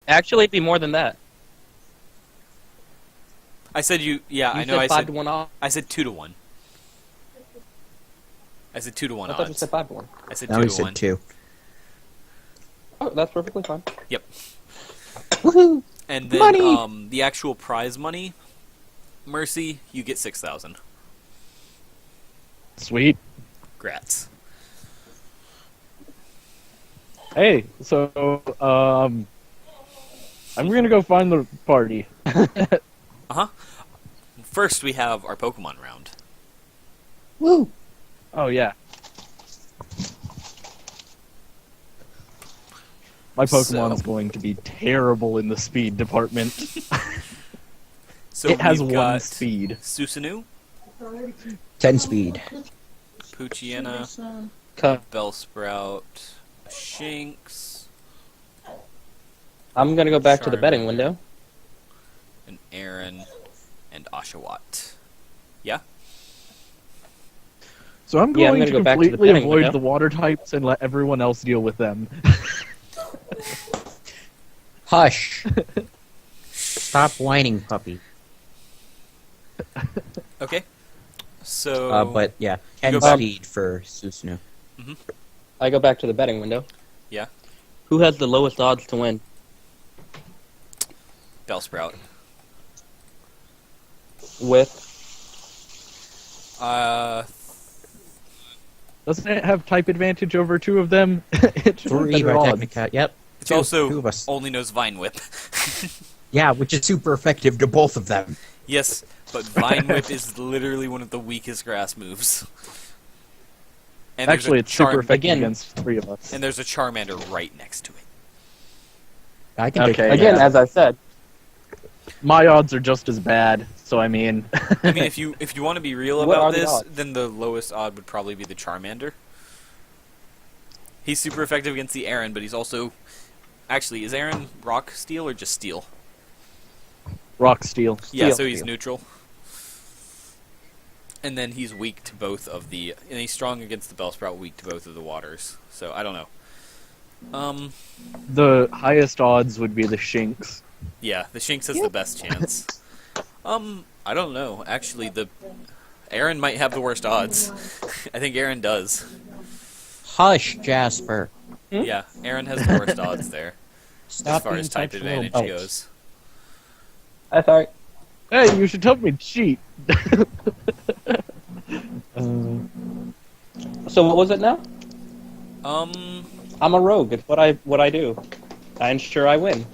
Actually, it'd be more than that. I said you. Yeah, You I know. said 5 to 1 odds. I said 2 to 1. I said 2 to 1 I odds. thought you said 5 to 1. I said Now 2 he to said 1. 2. Oh, that's perfectly fine. Yep. Woohoo! And then Money! the actual prize money, Mercy, you get 6,000. Sweet. Grats. Hey, so, I'm gonna go find the party. First, we have our Pokemon round. Woo! Oh, yeah. My Pokemon's going to be terrible in the speed department. So It has we've 1 got speed. Susanu, 10 speed. Poochyena, Cut. Bellsprout, Shinx, I'm gonna go back to the Charmander. betting window. and Aaron, and Oshawott. Yeah? So I'm Yeah, I'm going to gonna go back to the completely betting avoid window. the water types and let everyone else deal with them. Hush! Stop whining, puppy. Okay. So... But yeah, You 10 go back- speed for Susunu. I go back to the betting window. Yeah. Who has the lowest odds to win? Bellsprout. With Doesn't it have type advantage over 2 of them? It should have 3 better by odds. Technicat, yep. It's Two also of us. only knows Vine Whip. Yeah, which is super effective to both of them. Yes, but Vine Whip is literally one of the weakest grass moves. And there's Actually, a it's super effective again- against 3 of us. And there's a Charmander right next to it. I can Okay, again, yeah. as I said, My odds are just as bad, so I mean... I mean, if you want to be real What about are the this, odds? then the lowest odd would probably be the Charmander. He's super effective against the Aaron, but he's also... Actually, is Aaron rock, steel, or just steel? Rock Steel. Yeah, Steel. so he's neutral. And then he's weak to both of the... And he's strong against the Bellsprout, weak to both of the waters. So, I don't know. The highest odds would be the Shinx. Yeah, the Shinx has the best chance. I don't know. Actually, Aaron might have the worst odds. I think Aaron does. Hush, Jasper. Yeah, Aaron has the worst odds there. Stop as far being as type such little advantage belts. goes. that's alright. Hey, you should help me cheat. So what was it now? Um, I'm a rogue. It's what I do. I ensure I win.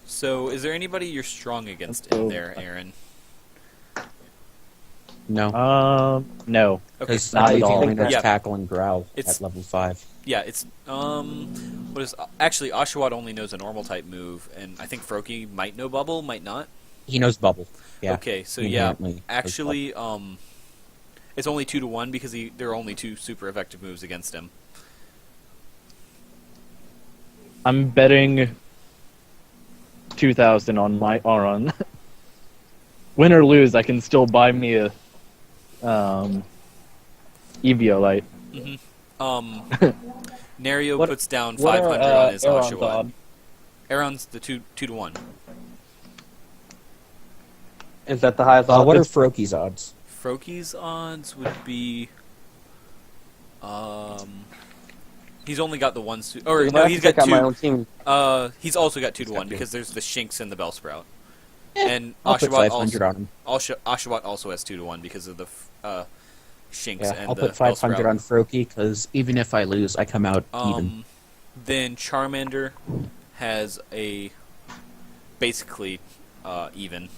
so is there anybody you're strong against in there, Aaron? No. No. Okay, Because not at not all. only does Yeah. tackle and growl It's- at level 5. yeah, it's, what is, actually, Oshawott only knows a normal type move, and I think Froakie might know Bubble, might not. He knows Bubble. Yeah. Okay, so he yeah, inherently knows actually, it's only 2 to 1 because there are only 2 super effective moves against him. I'm betting 2,000 on my on. Win or lose, I can still buy me a Eviolite. Nario What- puts down What 500 are on his Aaron's Oshawott. odds? Aaron's the 2 to 1. Is that the highest odds? What are Froakie's odds? Froakie's odds would be, he's only got the one, or If I no, have he's to got pick out my 2. own team. He's also got 2 to got 1 two. because there's the Shinx and the Bellsprout. And I'll put Oshawott 500 on him. Oshawott also has 2 to 1 because of the Shinx Yeah, and I'll the put 500 Bellsprout. on Froakie, because even if I lose, I come out even. Then Charmander has a basically even.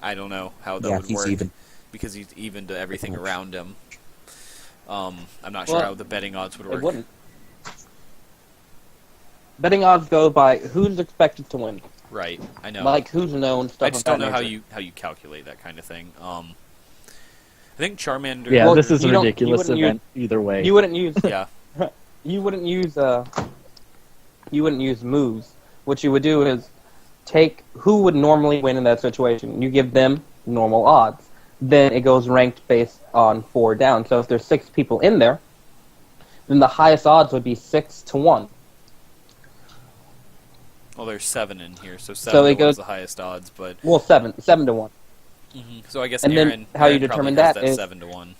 I don't know how that Yeah, would he's work even. because he's even to everything Pretty much. around him. I'm not sure Well, how the betting odds would It work. wouldn't. Betting odds go by who's expected to win. Right, I know. Like who's known, stuff I just of don't that know how nature. you calculate that kind of thing. I think Charmander. Yeah, Well, this is a you don't- you ridiculous wouldn't event either way. You wouldn't use Yeah. you wouldn't use moves. What you would do is take who would normally win in that situation. You give them normal odds. Then it goes ranked based on 4 down. So if there's 6 people in there, then the highest odds would be 6 to 1. Well, there's 7 in here, so 7 it to 1 goes- is the highest odds, but... Well, 7 to 1. So I guess And then Aaron, how you Aaron determine probably has that that is- 7 to 1.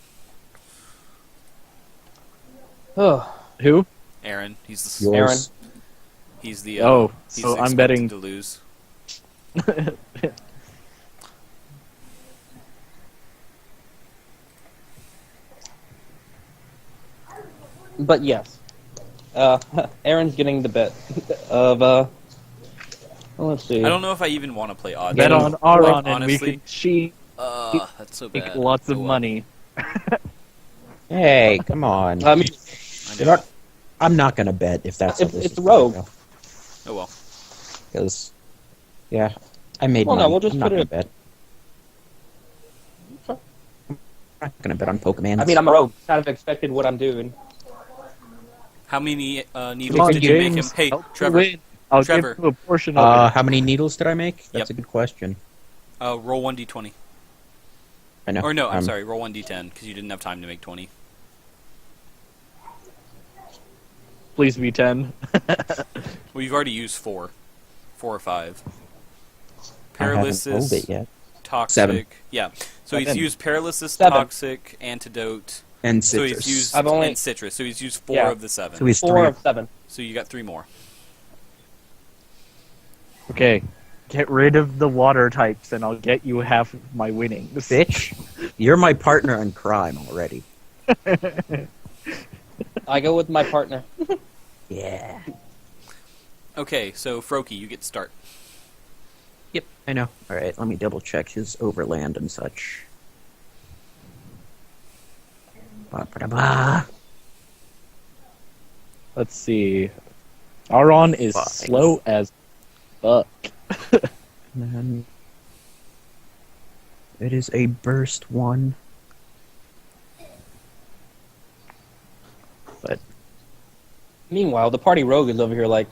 Who? Aaron, he's the... Yours. Aaron. He's the... Oh, he's so I'm expected betting- to lose. But yes, Aaron's getting the bet of well, let's see. I don't know if I even want to play odds. Bet on Aaron, and we honestly. can cheat, That's so make bad. lots of Oh, well. money. Hey, come on. I mean, I know. I'm not gonna bet if that's. It's Rogue. Oh well. Because, yeah, I made Well, no, money. we'll just I'm not put gonna it- bet. I'm not gonna bet on Pokemon. I mean, I'm a rogue. Kind of expected what I'm doing. How many needles Come on, did you make him? James. Hey, Help me Trevor. win. I'll Trevor. give you a portion of it. How many needles did I make? Yep. That's a good question. Roll 1d20. I know. Or no, I'm sorry, roll 1d10, because you didn't have time to make 20. Please be 10. Well, you've already used 4. 4 or 5. I haven't rolled Paralysis, it yet. toxic. 7. Yeah. So he's 7. used paralysis, 7. toxic, antidote. And So citrus. he's used I've only- and citrus. So he's used 4 Yeah. of the 7. So he's 4 3. of 7. So you got 3 more. Okay, get rid of the water types, and I'll get you half of my winnings. Bitch, you're my partner in crime already. I go with my partner. Yeah. Okay, so Froki, you get to start. Yep, I know. All right, let me double check his overland and such. Ba-ba-da-ba. Let's see. Aaron is Fine. slow as fuck. And then it is a burst 1. But Meanwhile, the party rogue is over here like,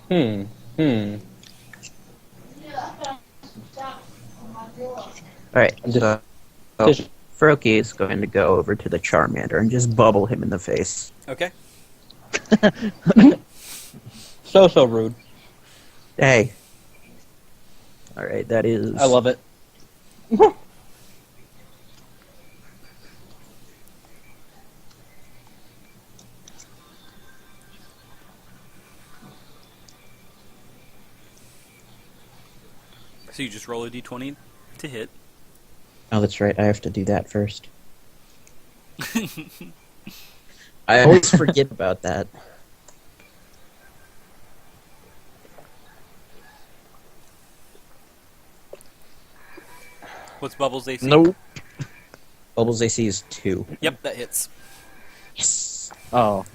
alright, I'm just- so Froki is going to go over to the Charmander and just bubble him in the face. Okay. So rude. Hey. Alright, that is... I love it. So you just roll a d20 to hit. Oh, that's right, I have to do that first. I always forget about that. What's Bubbles AC? Nope. Bubbles AC is 2. Yep, that hits. Yes! Oh.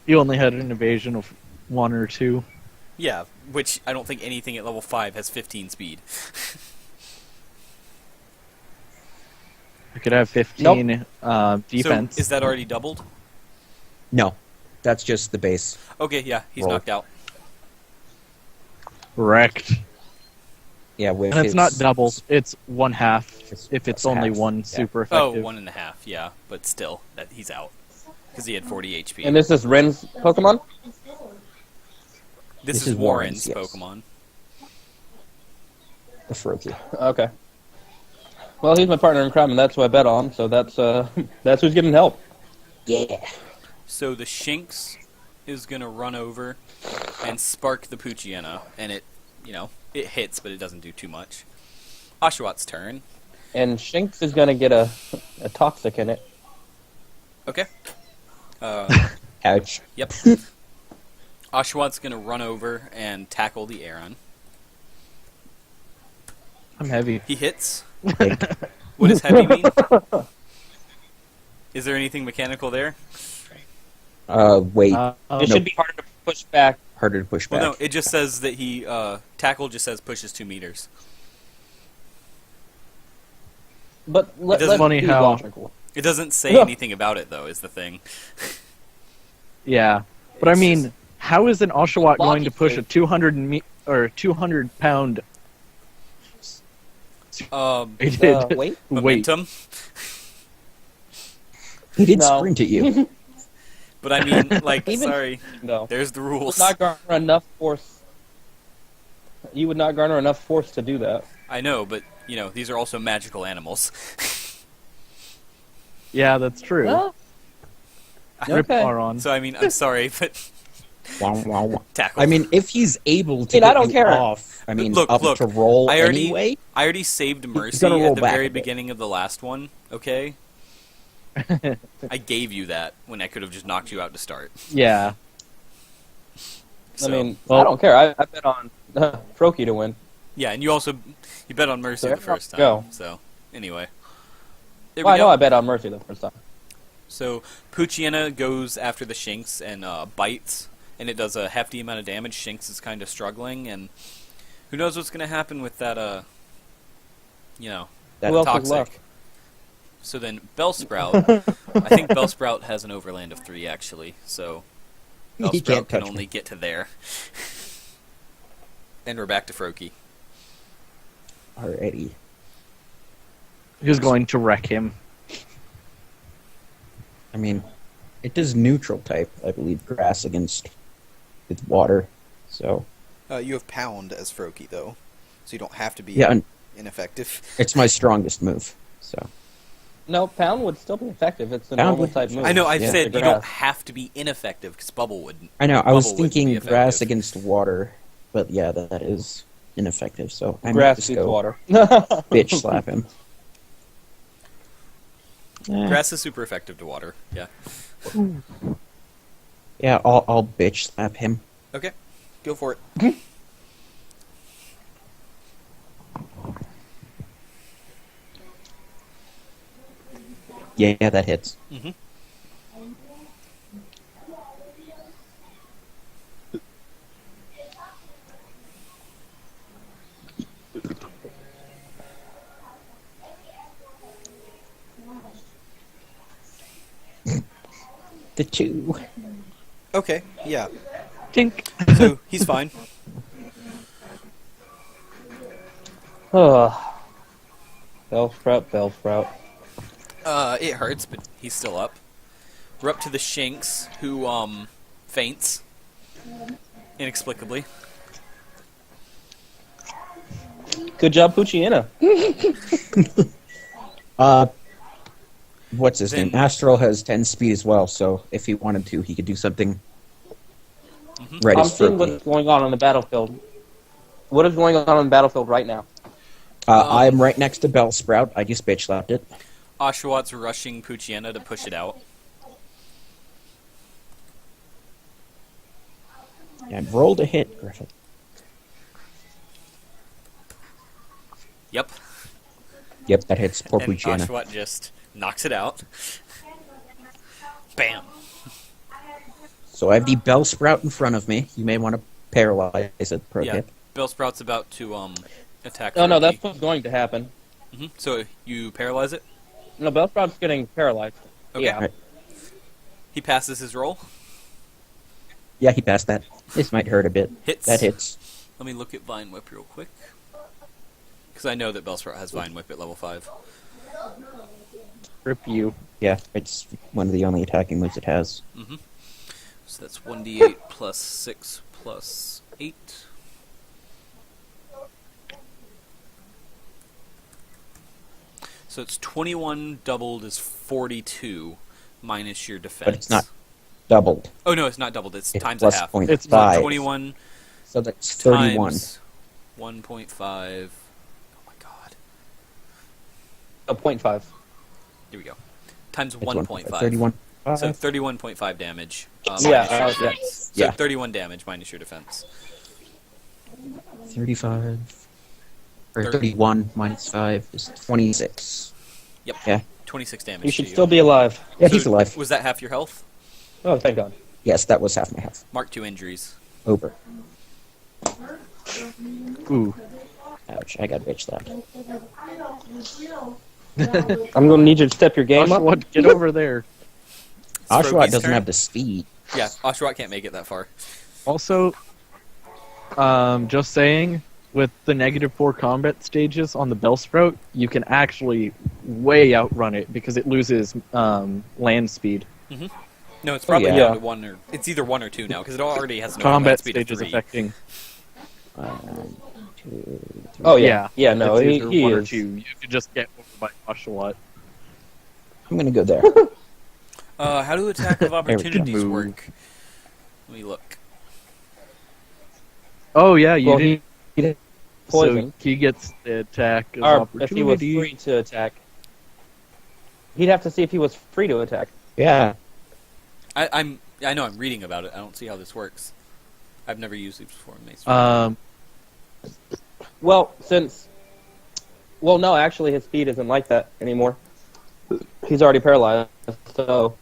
You only had an evasion of 1 or 2. Yeah, which I don't think anything at level 5 has 15 speed. I could have 15 defense. So is that already doubled? No, that's just the base. Okay, yeah, he's Roll. knocked out. Wrecked. Yeah, with And it's his- not double, it's 1/2 It's if it's half, only one yeah. super Oh, effective. 1.5, yeah, but still, that he's out. Because he had 40 HP. And this is Ren's Pokemon? This is Warren's yes. Pokemon. The Froakie. Okay. Well, he's my partner in crime, and that's who I bet on, so that's that's who's getting help. Yeah. So the Shinx is going to run over and spark the Poochyena, and it, it hits, but it doesn't do too much. Oshawtt's turn. And Shinx is going to get a toxic in it. Okay. Ouch. Yep. Oshawtt's going to run over and tackle the Aron. I'm heavy. He hits. Big. What does heavy mean? Is there anything mechanical there? Wait. It Nope. should be harder to push back. Harder to push back. Well, no, it just says that he, tackle just says pushes 2 meters. But It doesn't- let's Funny be It how- logical. doesn't say Yeah. anything about it, though, is the thing. Yeah. But I It's mean, just- how is an Oshawott going to push a Logically. 200 pound weighted Wait. weight? Momentum. He did No. sprint at you. But I mean, like, Even- sorry, No. there's the You rules. would not garner enough force. You would not garner enough force to do that. I know, but, you know, these are also magical animals. Yeah, that's true. Well, Rip okay. Aron. So, I mean, I'm sorry, but Wow, wow, wow. tackle. I mean, if he's able to Dude, I get don't you care. off, I mean, Look, up look, to roll I already- anyway. I already saved Mercy gonna roll at the back very a bit. beginning of the last one, okay? I gave you that when I could have just knocked you out to start. Yeah. So, I mean, Well- I don't care. I bet on Froki to win. yeah, and you also you bet on Mercy So the first time. go. So, anyway. There Well, I we know go. I bet on Mercy the first time. So, Poochyena goes after the Shinx and bites, and it does a hefty amount of damage. Shinx is kind of struggling, and who knows what's going to happen with that, you know, That Who else is toxic. left? So then, Bellsprout. I think Bellsprout has an overland of 3, actually, so He Bellsprout can't can touch only me. get to there. And we're back to Froakie. Alrighty. Who's going to wreck him? I mean, it does neutral type, I believe, grass against with water. So You have Pound as Froakie, though, so you don't have to be yeah, and ineffective. it's my strongest move. So No, Pound would still be effective. It's a Pound normal would- type move. I know, I Yeah. said The you don't grass. have to be ineffective, because Bubble wouldn't. I know I was Bubble wouldn't thinking be grass effective. against water, but yeah, that is ineffective. So I might Grass just beats go water. bitch slap him. Eh, Grass is super effective to water, yeah. yeah, I'll bitch slap him. Okay, go for it. Yeah, that hits. Mm-hmm. The 2. Okay, yeah. Tink. So, he's fine. Ugh. Bellsprout. It hurts, but he's still up. We're up to the Shinx, who, faints. Inexplicably. Good job, Poochyena. What's his Then- name? Astral has 10 speed as well, so if he wanted to, he could do something right I'm as seeing Froakie. what's going on the battlefield. What is going on the battlefield right now? I'm right next to Bellsprout. I just bitch slapped it. Oshawott rushing Poochyena to push it out. And rolled a hit, Griffith. Yep. Yep, that hits poor And Poochyena. Oshawott just knocks it out. Bam. So I have the Bellsprout in front of me. You may want to paralyze it, pro Yeah. tip. Bellsprout's about to, attack Oh no, Froakie. that's what's going to happen. Mhm. So, you paralyze it? No, Bellsprout's getting paralyzed. Okay. Yeah. Right. He passes his roll. Yeah, he passed that. This might hurt a bit. Hits. That hits. Let me look at Vine Whip real quick. Because I know that Bellsprout has Vine Whip at level 5. Rip you. Yeah, it's one of the only attacking moves it has. Mm-hmm. So that's 1d8 plus 6 plus 8. So it's 21 doubled is 42 minus your defense. But it's not doubled. Oh no, it's not doubled. It's It's times plus a half. 0.5. It's So 21 So that's 31. times 1.5. Oh my god. Oh, 0.5. Here we go. Times It's 1.5. 31. So 31.5 damage. Yeah, minus your yeah. defense. So Yeah. 31 damage minus your defense. 35. Or 30. 31 minus 5 is 26. Yep. Yeah. 26 damage. You to should still be alive. Yeah, So he's alive. Was that half your health? Oh, thank God. Yes, that was half my health. Mark 2 injuries. Over. Ooh. Ouch, I got bitch slapped. I'm going to need you to step your game up. Oshawott, get over there. It's Oshawott Froakie's doesn't turn. have the speed. Yeah, Oshawott can't make it that far. Also, just saying, with the -4 combat stages on the Bellsprout, you can actually way outrun it because it loses land speed. No, it's probably yeah. down to 1 or... It's either 1 or 2 now, because it already has an Combat overland speed of stages 3. affecting. 1, 2, 3. Oh yeah, yeah. No, it's he either one or is. 2. You could just get over by Oshawott. I'm gonna go there. How do attack of opportunities move. work? Let me look. Oh yeah, you Well, did. he So poison. he gets the attack of Or if he was opportunity. free to attack, he'd have to see if he was free to attack. Yeah. I know I'm reading about it. I don't see how this works. I've never used these before in Mace. Well, well, no, actually, his speed isn't like that anymore. He's already paralyzed, so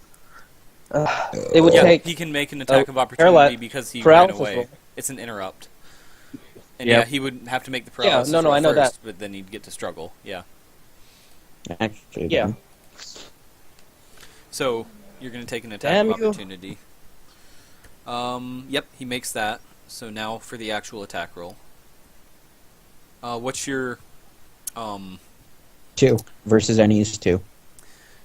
it would Yeah, take. he can make an attack of opportunity because he ran paralysis away. roll. It's an interrupt. And Yep. yeah, he would have to make the paralysis no, roll I know first, that. but then he'd get to struggle. Yeah. Actually, Yeah. then. So, you're going to take an attack Damn of you. opportunity. Yep, he makes that. So now for the actual attack roll. What's your 2 versus NE's 2.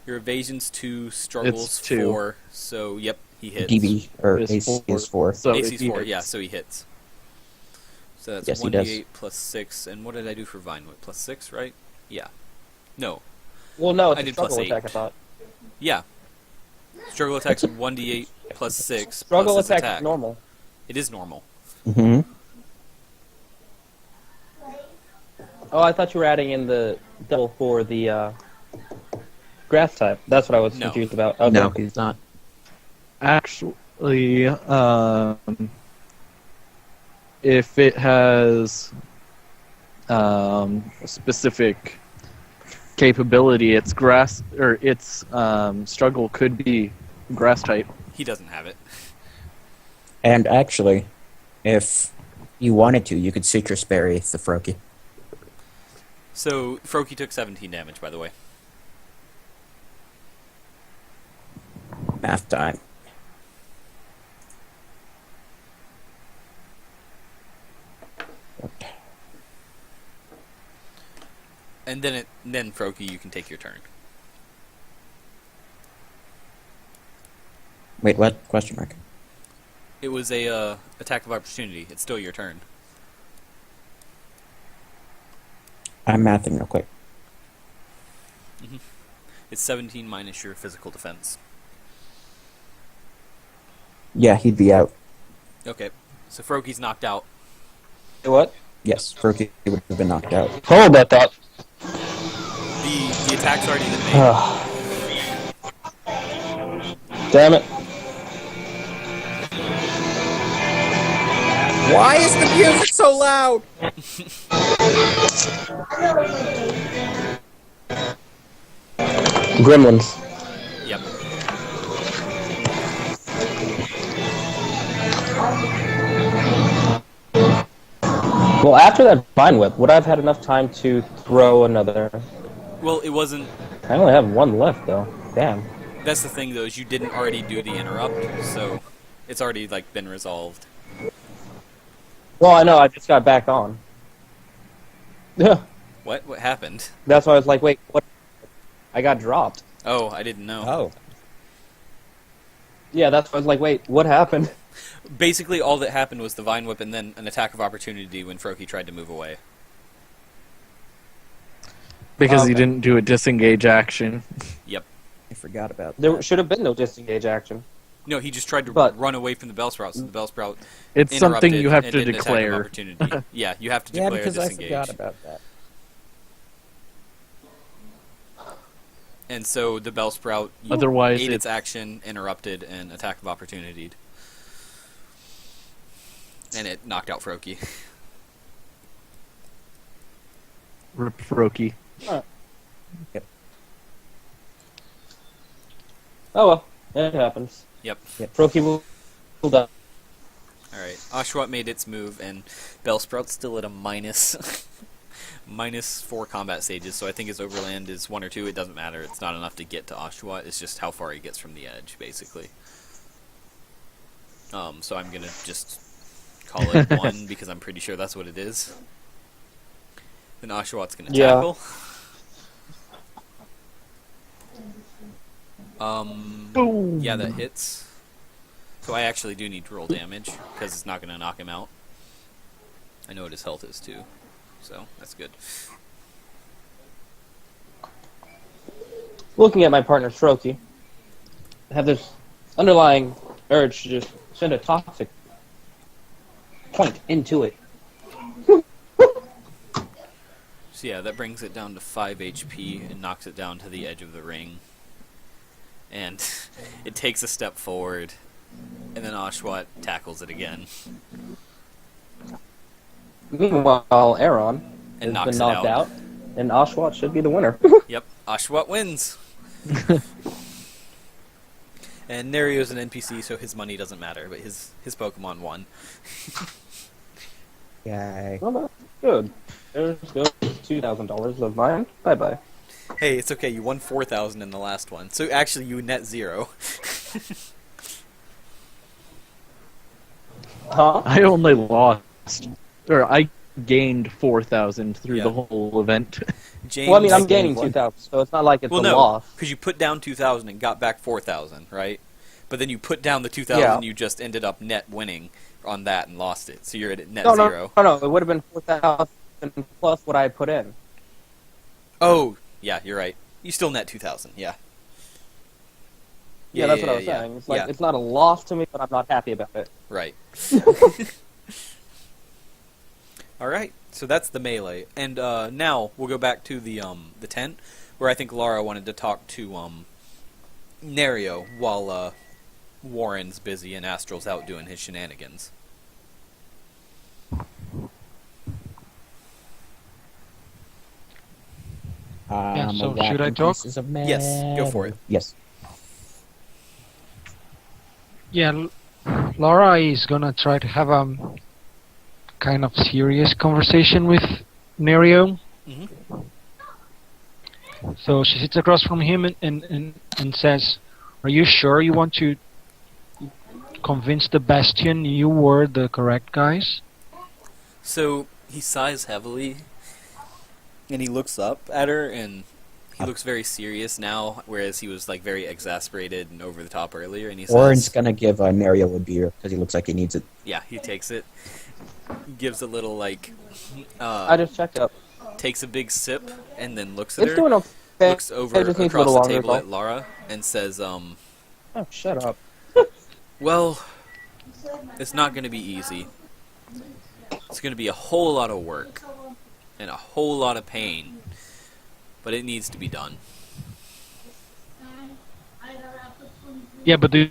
your evasion's 2, struggles It's 2. 4. So, yep, he hits. DB or Is AC 4. is 4. So if AC's he 4, hits- yeah, so he hits. So that's Yes, he does. 1d8 plus 6. And what did I do for Vine Whip? Plus 6, right? Yeah. No. Well, no, it's I a did plus struggle 8. attack. I thought Yeah. Struggle attack's 1d8 plus 6. struggle plus his attack attack. is normal. It is normal. Mm-hmm. Oh, I thought you were adding in the double for the grass type. That's what I was No. confused about. Okay. No, he's not. Actually, if it has a specific capability, its grass or its struggle could be grass type. He doesn't have it. And actually, if you wanted to, you could citrus berry the Froakie. So, Froakie took 17 damage, by the way. Math time. And then Froakie, you can take your turn. Wait, what? Question mark. It was a attack of opportunity. It's still your turn. I'm mathing real quick. It's 17 minus your physical defense. Yeah, he'd be out. Okay. So Froakie's knocked out. What? Yes, Froakie would have been knocked out. Hold that thought. The attack's already been made. Damn it. Why is the music so loud? Gremlins. Yep. Well, after that Vine Whip, would I have had enough time to throw another? Well, it wasn't... I only have one left, though. Damn. That's the thing, though, is you didn't already do the interrupt, so it's already, like, been resolved. Well, I know, I just got back on. Yeah. What? What happened? That's why I was like, wait, what? I got dropped. Oh, I didn't know. Oh. Yeah, that's why I was like, wait, what happened? Basically, all that happened was the Vine Whip and then an attack of opportunity when Froakie tried to move away. Because Okay. he didn't do a disengage action. Yep. I forgot about that. There should have been no disengage action. No, he just tried to But- run away from the Bellsprout, so the Bellsprout It's something interrupted you have and to did an attack of declare. opportunity. Yeah, you have to Yeah, declare because I disengage. forgot about that. And so the Bellsprout Otherwise, ate its it's action, interrupted, and attack of opportunity. And it knocked out Froakie. Rip Froakie. Oh well, it happens. Yep. Froakie will die. Alright. Oshawott made its move, and Bellsprout's still at a minus... minus 4 combat stages, so I think his overland is 1 or 2. It doesn't matter. It's not enough to get to Oshawott. It's just how far he gets from the edge, basically. So I'm gonna just call it 1, because I'm pretty sure that's what it is. Then Oshawott's gonna Yeah. tackle. Boom! Yeah, that hits. So I actually do need to roll damage, because it's not going to knock him out. I know what his health is, too. So, that's good. Looking at my partner, Strokey, I have this underlying urge to just send a toxic point into it. So yeah, that brings it down to 5 HP and knocks it down to the edge of the ring. And it takes a step forward, and then Oshawott tackles it again. Meanwhile, Aaron And has knocks been it knocked out. out, and Oshawott should be the winner. Yep, Oshawott wins. And Nerio's an NPC, so his money doesn't matter, but his Pokemon won. Yay. Well, that's good. There's $2,000 of mine. Bye-bye. Hey, it's okay, you won 4,000 in the last one. So actually, you net 0. Huh? I only lost, or I gained 4,000 through Yeah. the whole event. James, Well, I mean, I'm gained gaining one. 2,000, so it's not like it's well, a no, loss. because you put down 2,000 and got back 4,000, right? But then you put down the 2,000, Yeah. you just ended up net winning on that and lost it. So you're at net No, 0. no, it would have been 4,000 plus what I had put in. Oh, yeah, you're right. You still net 2,000, yeah. Yeah, that's what I was saying. It's like it's not a loss to me, but I'm not happy about it. Right. All right. So that's the melee, and now we'll go back to the tent where I think Laura wanted to talk to Nerio while Warren's busy and Astral's out doing his shenanigans. Yeah, so a should I whacking talk? pieces of Yes, go for it. Yes. Yeah, Laura is gonna try to have a kind of serious conversation with Nerio. Mhm. So she sits across from him and says, "Are you sure you want to convince the Bastion you were the correct guys?" So he sighs heavily, and he looks up at her, and he looks very serious now, whereas he was like very exasperated and over the top earlier. And he Warren's says, gonna give Nerio a beer because he looks like he needs it. "Yeah," he takes it, gives a little like, I just checked up. takes a big sip, and then looks at It's her, doing okay. looks over It just needs a across little the longer, table though. at Laura, and says, Oh, shut up. "Well, it's not going to be easy. It's going to be a whole lot of work and a whole lot of pain, but it needs to be done." Yeah, but do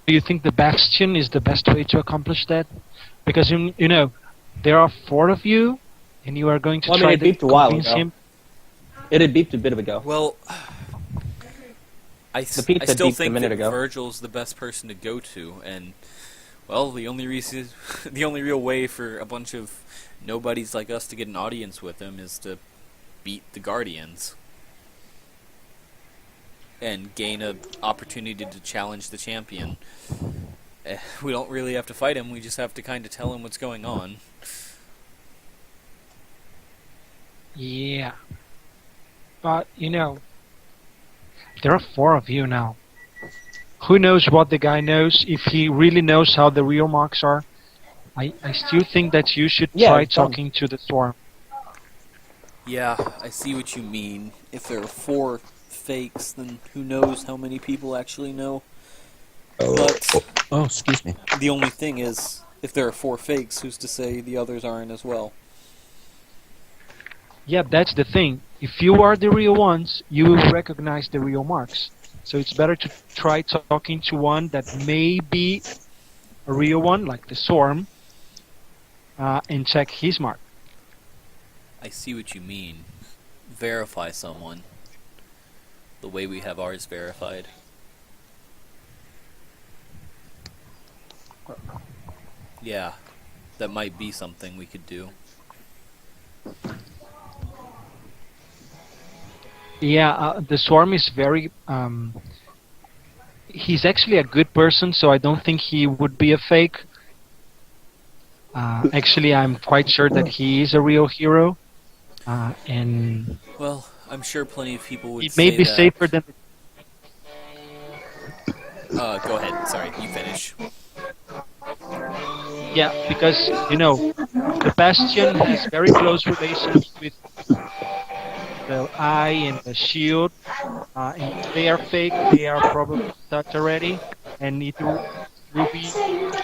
you think the Bastion is the best way to accomplish that? Because you know, there are 4 of you, and you are going to Well, I mean, try it to beeped a while convince ago. him. It had beeped a bit ago. Well, I The pizza still beeped a think minute that ago. Virgil's the best person to go to, and well, the only reason, the only real way for a bunch of nobodies like us to get an audience with him is to beat the Guardians and gain an opportunity to challenge the champion. We don't really have to fight him; we just have to kind of tell him what's going on. Yeah. But, you know, there are 4 of you now. Who knows what the guy knows, if he really knows how the real marks are. I still think that you should Yeah, try it's fun. talking to the Storm. Yeah, I see what you mean. If there are 4 fakes, then who knows how many people actually know. But Oh, excuse me. the only thing is, if there are 4 fakes, who's to say the others aren't as well? Yeah, that's the thing. If you are the real ones, you will recognize the real marks. So it's better to try talking to one that may be a real one, like the Storm, and check his mark. I see what you mean. Verify someone. The way we have ours verified. Yeah, that might be something we could do. Yeah, the Swarm is very... he's actually a good person, so I don't think he would be a fake. Actually, I'm quite sure that he is a real hero. And Well, I'm sure plenty of people would it say may be that. safer than... Go ahead. Sorry, you finish. Yeah, because the Bastion has very close relations with the Eye and the Shield. And if they are fake, they are probably such already, and it will be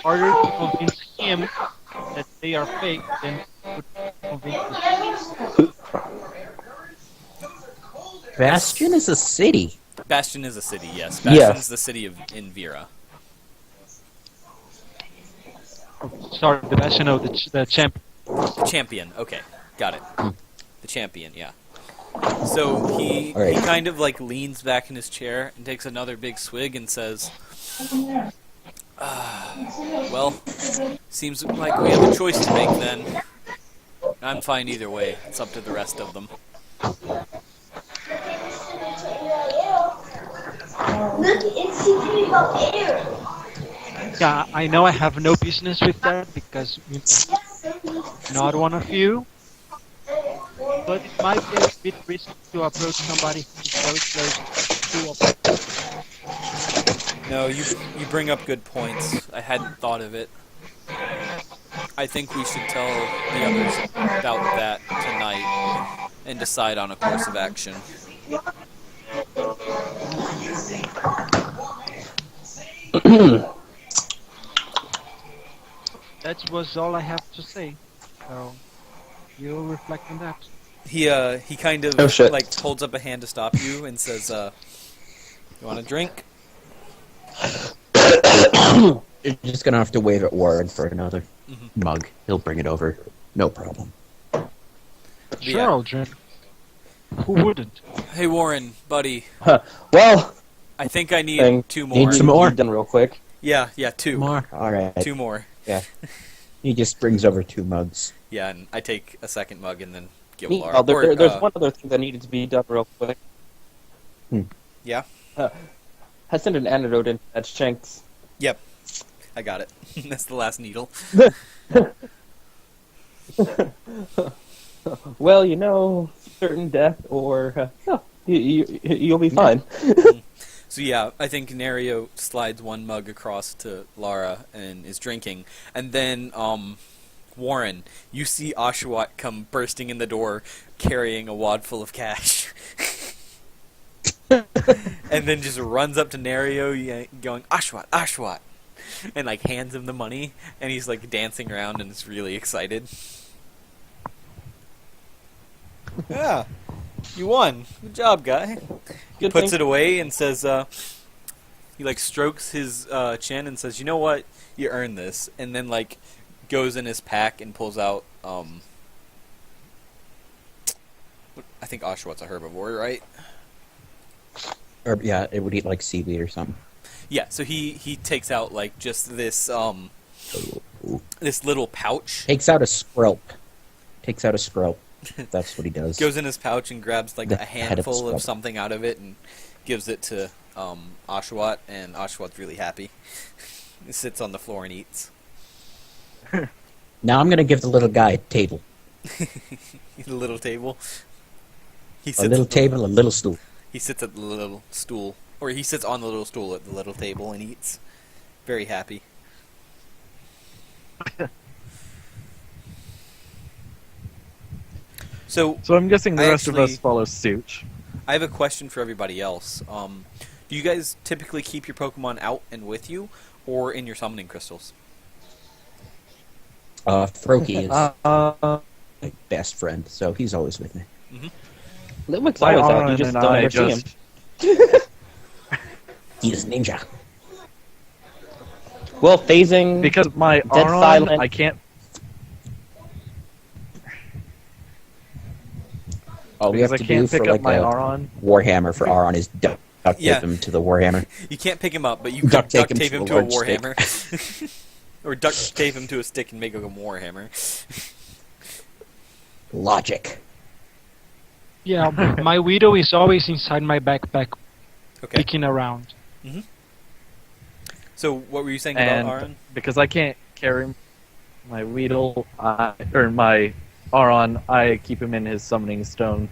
harder to convince him that they are fake than it would convince the Shield. Bastion is a city. Bastion is a city, yes. Yes. Bastion's the city of in Vera. Sorry, the Bastion, no, the champ. The champion, okay. Got it. The champion, yeah. So he Alright. kind of like leans back in his chair and takes another big swig and says, well, seems like we have a choice to make then. I'm fine either way. It's up to the rest of them. Look, it's secret about air. Yeah, I know I have no business with that because not one of you. But it might be a bit risky to approach somebody who's very close to a... No, you bring up good points. I hadn't thought of it. I think we should tell the others about that tonight and decide on a course of action. That was all I have to say. So, you'll reflect on that. He kind of Oh, shit. like holds up a hand to stop you and says, "You want a drink?" You're just gonna have to wave at Warren for another Mhm. mug. He'll bring it over. No problem. Sure, Yeah. I'll drink. Who wouldn't? Hey Warren, buddy, Well, I think I need thing. two Need more. some more? Done real quick. Yeah, two. More. All right. Two more. He just brings over 2 mugs. Yeah, and I take a second mug and then give Me- Laura. oh, there- or, there's one other thing that needed to be done real quick. Yeah? I sent an antidote in at Shanks. Yep, I got it. That's the last needle. Well, certain death or no, you'll be fine. So yeah, I think Nario slides one mug across to Lara and is drinking, and then Warren, you see Oshawott come bursting in the door carrying a wad full of cash. And then just runs up to Nario going, Oshawott, Oshawott, and like hands him the money, and he's like dancing around and is really excited. Yeah, you won. Good job, guy. He Good puts thing- it away and says, he like strokes his chin and says, "You know what? You earned this." And then like goes in his pack and pulls out. I think Oshawott's a herbivore, right? Or yeah, it would eat like seaweed or something. Yeah. So he takes out like just this this little pouch. Takes out a scrope. That's what he does. Goes in his pouch and grabs like The a head of the handful of scrub. something out of it and gives it to Oshawott, and Oshawott's really happy. He sits on the floor and eats. Now I'm gonna give the little guy a table. The little table. He A little at the- table, a little stool. He sits at the little stool, or he sits on the little stool at the little table and eats. Very happy. So So I'm guessing the I rest of us actually- follow suit. I have a question for everybody else. Do you guys typically keep your Pokemon out and with you, or in your summoning crystals? Froakie is Uh, my best friend, so he's always with me. Litwick's My always out. You Aron just and don't I ever see him. just He's a ninja. Well, phasing. because my Dead Aron, silent. I can't. All we Because have I to do can't for pick up like my a Aron. Warhammer for Aron is duct Yeah. tape him to the Warhammer. You can't pick him up, but you can Duct duct tape him tape to him a to a large stick. warhammer, or duct tape him to a stick and make him a warhammer. Logic. Yeah, my Widow is always inside my backpack, Okay. picking around. So what were you saying And about Aron? because I can't carry my Weedle, or my Aron, I keep him in his summoning stone.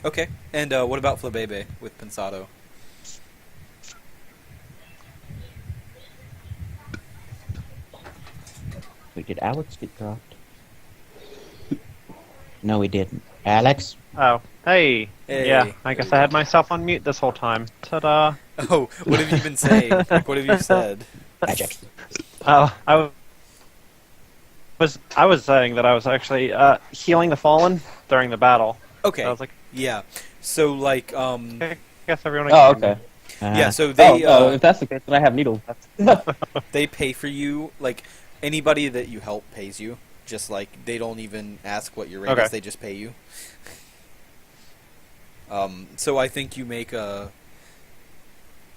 Okay. And what about Flabebe with Pensado? Wait, did Alex get dropped? No, he didn't. Alex? Oh, hey. Hey, Yeah, I there guess you I had go. myself on mute this whole time. Ta-da. Oh, what have you been saying? Like, what have you said? Magic. Oh, I was saying that I was actually healing the fallen during the battle. Okay. I was like, Yeah. So like I guess everyone. Oh, okay. yeah. So they if that's the case, then I have needles. they pay for you. Like anybody that you help pays you. Just like they don't even ask what your rate Okay. is. They just pay you. So I think you make a.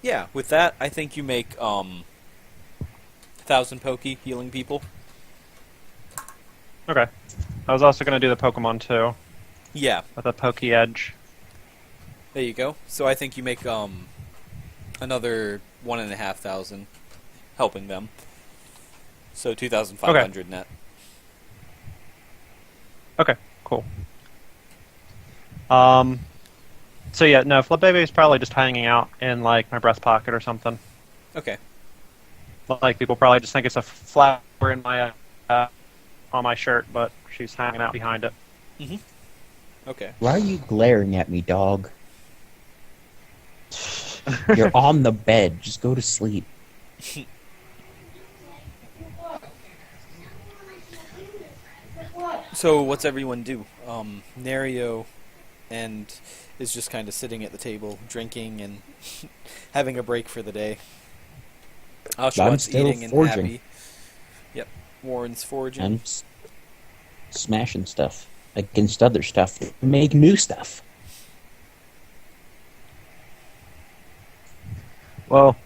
Yeah, with that, I think you make 1,000 pokey healing people. Okay. I was also going to do the Pokemon too, Yeah, with a Pokey Edge. there you go. So I think you make another 1,500 helping them. So 2,500 net. Okay, cool. So yeah, no, Flip Baby is probably just hanging out in like my breast pocket or something. Okay. Like people probably just think it's a flower in my on my shirt, but she's hanging out behind it. Okay. Why are you glaring at me, dog? You're on the bed. Just go to sleep. So what's everyone do? Nario and is just kind of sitting at the table, drinking and having a break for the day. I'm Oshawtt's still eating and forging. happy. Yep. Warren's forging. I'm smashing stuff against other stuff. Make new stuff. Well,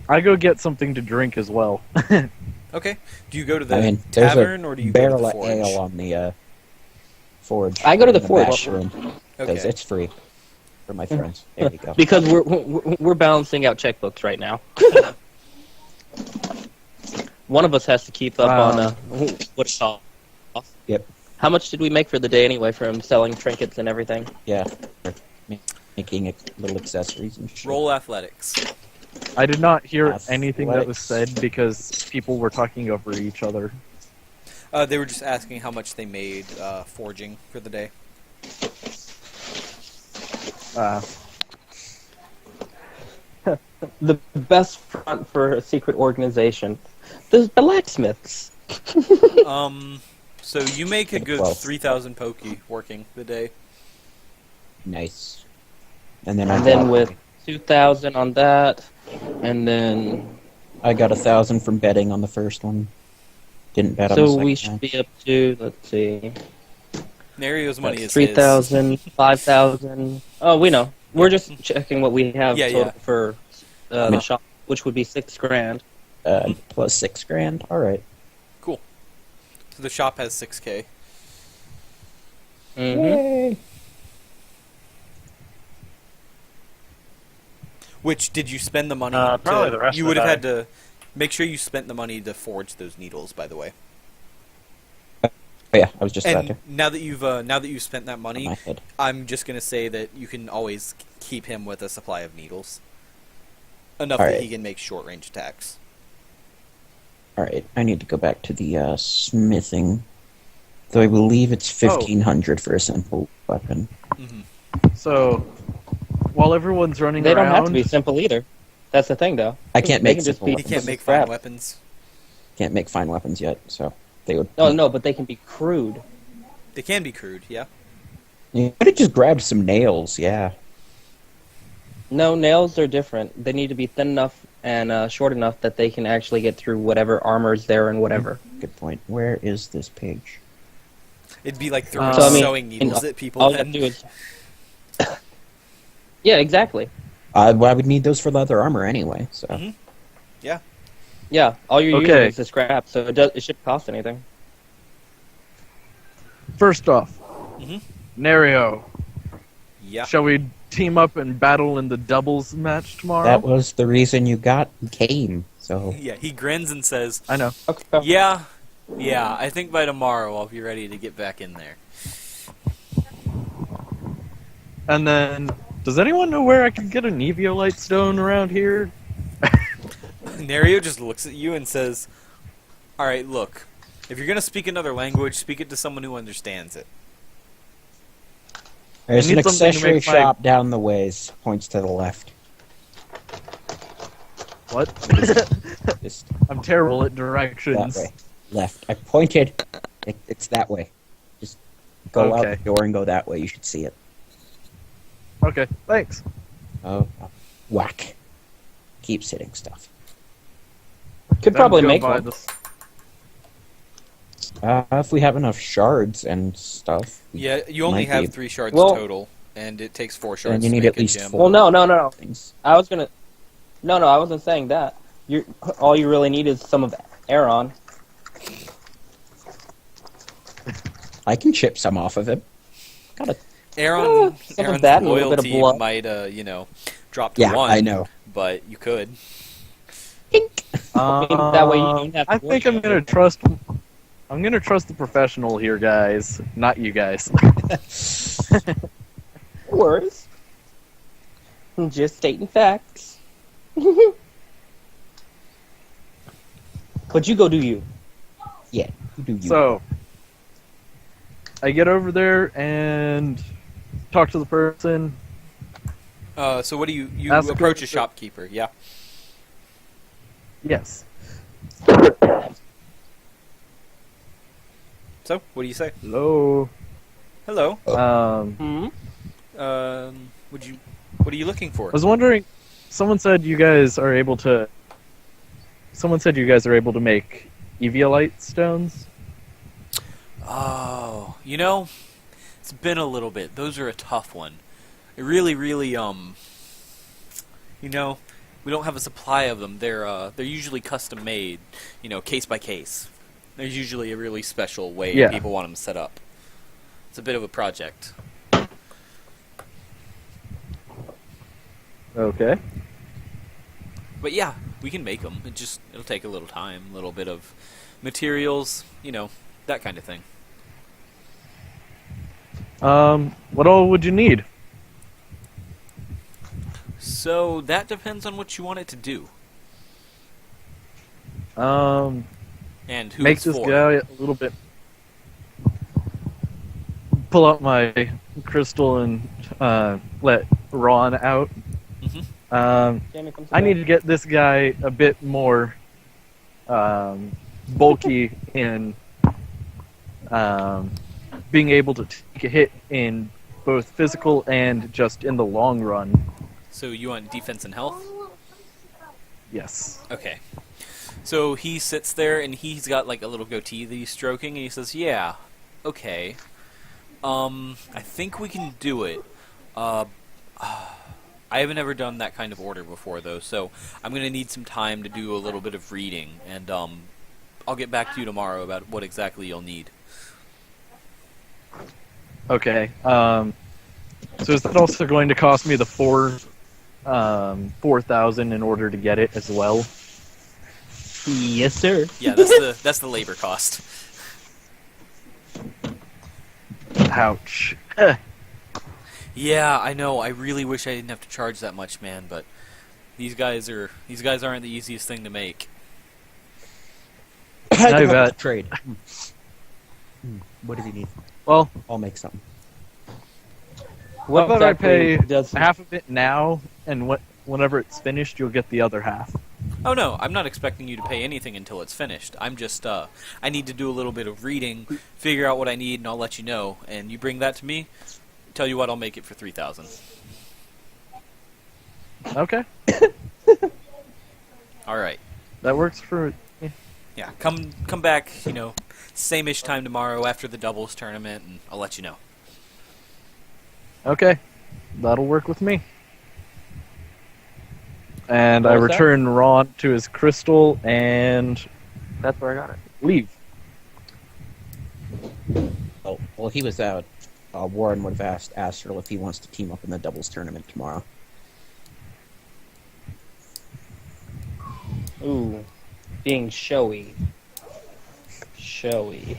I go get something to drink as well. Okay. Do you go to the I mean, there's tavern a or do you go to barrel the of forge? ale on the forge. I go to the in forge. bash room because Okay. it's free for my friends. There you go. Because we're balancing out checkbooks right now. One of us has to keep up on what it costs. Yep. How much did we make for the day anyway from selling trinkets and everything? Yeah. Making little accessories and shit. Roll athletics. I did not hear Athletics. anything that was said because people were talking over each other. They were just asking how much they made forging for the day. The best front for a secret organization. The blacksmiths. So you make a good 12. 3,000 pokey working the day. Nice. And then And then with 2,000 on that, and then I got 1,000 from betting on the first one. Didn't bet on the so second we one. should be up to, let's see, Nario's money is 3,000, 5,000. Oh, we know. We're just checking what we have Yeah, total yeah. for the shop, which would be $6,000. Plus $6,000. All right. Cool. So the shop has 6K. Mm-hmm. Yay. Which did you spend the money? Probably the rest You of would the have had day. to make sure you spent the money to forge those needles. By the way, Oh, yeah, I was just about and to. now that you've spent that money, My head. I'm just gonna say that you can always keep him with a supply of needles, enough All that right. he can make short range attacks. All right, I need to go back to the smithing. Though I believe it's 1,500 for a simple weapon. So, while everyone's running They don't around, have to be simple either. That's the thing, though. I can't They make can just simple be He weapons. can't make scrap. fine weapons. Can't make fine weapons yet, so they would. Oh no, but they can be crude. They can be crude, yeah. You could have just grabbed some nails. Yeah. No, nails are different. They need to be thin enough and short enough that they can actually get through whatever armor's there and whatever. Good point. Where is this page? It'd be like throwing So, I mean, sewing needles at people. All you Then. have to do is... Yeah, exactly. Well, I would need those for leather armor anyway. So Mhm. Yeah. Yeah, all you're Okay. using is the scrap, so it shouldn't cost anything. first off, Mhm. Nario, Yeah. shall we team up and battle in the doubles match tomorrow? that was the reason you came. So Yeah. He grins and says, I know. Okay. "Yeah, yeah. I think by tomorrow I'll be ready to get back in there." And then, does anyone know where I can get an Eviolite stone around here? Nario just looks at you and says, "All right, look. If you're gonna speak another language, speak it to someone who understands it. There's I an need something to accessory make my- shop down the ways. Points to the left. What? Just I'm terrible at that directions. way. Left. I pointed. It's that way. Just go out Okay. the door and go that way. You should see it. Okay, thanks. Oh, whack. Keeps hitting stuff. Could Then probably go make buy one. this- If we have enough shards and stuff. Yeah, you only Might have be. 3 shards Well- total, and it takes 4 shards And you to need make at a least gem. 4. Well, no. Things. I was gonna. No, I wasn't saying that. All you really need is some of Aaron. I can chip some off of him. Got a Aaron, some of Aaron's that and a little bit of loyalty blood. might, drop to Yeah, 1. I know. But you could. That way you don't have to I think I'm gonna trust. I'm gonna trust the professional here, guys, not you guys. No worries. I'm just stating facts. But you go do you. Yeah, you do you. So, I get over there and talk to the person. So what do you Ask approach her- a shopkeeper? Yeah. Yes. So what do you say? Hello. Hello. Hmm? What are you looking for? I was wondering. Someone said you guys are able to. Someone said you guys are able to make Eviolite stones. Oh, it's been a little bit. Those are a tough one. It really, we don't have a supply of them. They're usually custom made, case by case. There's usually a really special way Yeah. people want them set up. It's a bit of a project. Okay. But yeah, we can make them. It'll take a little time, a little bit of materials, that kind of thing. What all would you need? So that depends on what you want it to do Um, and who make it's this for. guy a little bit. Pull out my crystal and let Ron out. Mhm. Jamie, come sit I need down. to get this guy a bit more bulky in being able to take a hit in both physical and just in the long run. So you want defense and health? Yes. Okay. So he sits there and he's got like a little goatee that he's stroking and he says, "Yeah, okay. I think we can do it. I haven't ever done that kind of order before though, so I'm gonna need some time to do a little bit of reading and I'll get back to you tomorrow about what exactly you'll need." Okay. So is that also going to cost me the 4,000 in order to get it as well? Yes, sir. Yeah, that's the labor cost. Ouch. Yeah, I know. I really wish I didn't have to charge that much, man, but these guys aren't the easiest thing to make. I can help bet. with trade. What do you need? Well, I'll make something. what about I exactly pay does- half of it now, and whenever it's finished, you'll get the other half? Oh no, I'm not expecting you to pay anything until it's finished. I'm just I need to do a little bit of reading, figure out what I need, and I'll let you know. And you bring that to me. Tell you what, I'll make it for 3,000. Okay. All right. That works for... Yeah, come back. Same-ish time tomorrow after the doubles tournament, and I'll let you know. Okay. That'll work with me. And What I was that? return Ron to his crystal and That's where I got it. leave. Oh, well, he was out. Warren would have asked Astral if he wants to team up in the doubles tournament tomorrow. Ooh, being showy. Showy.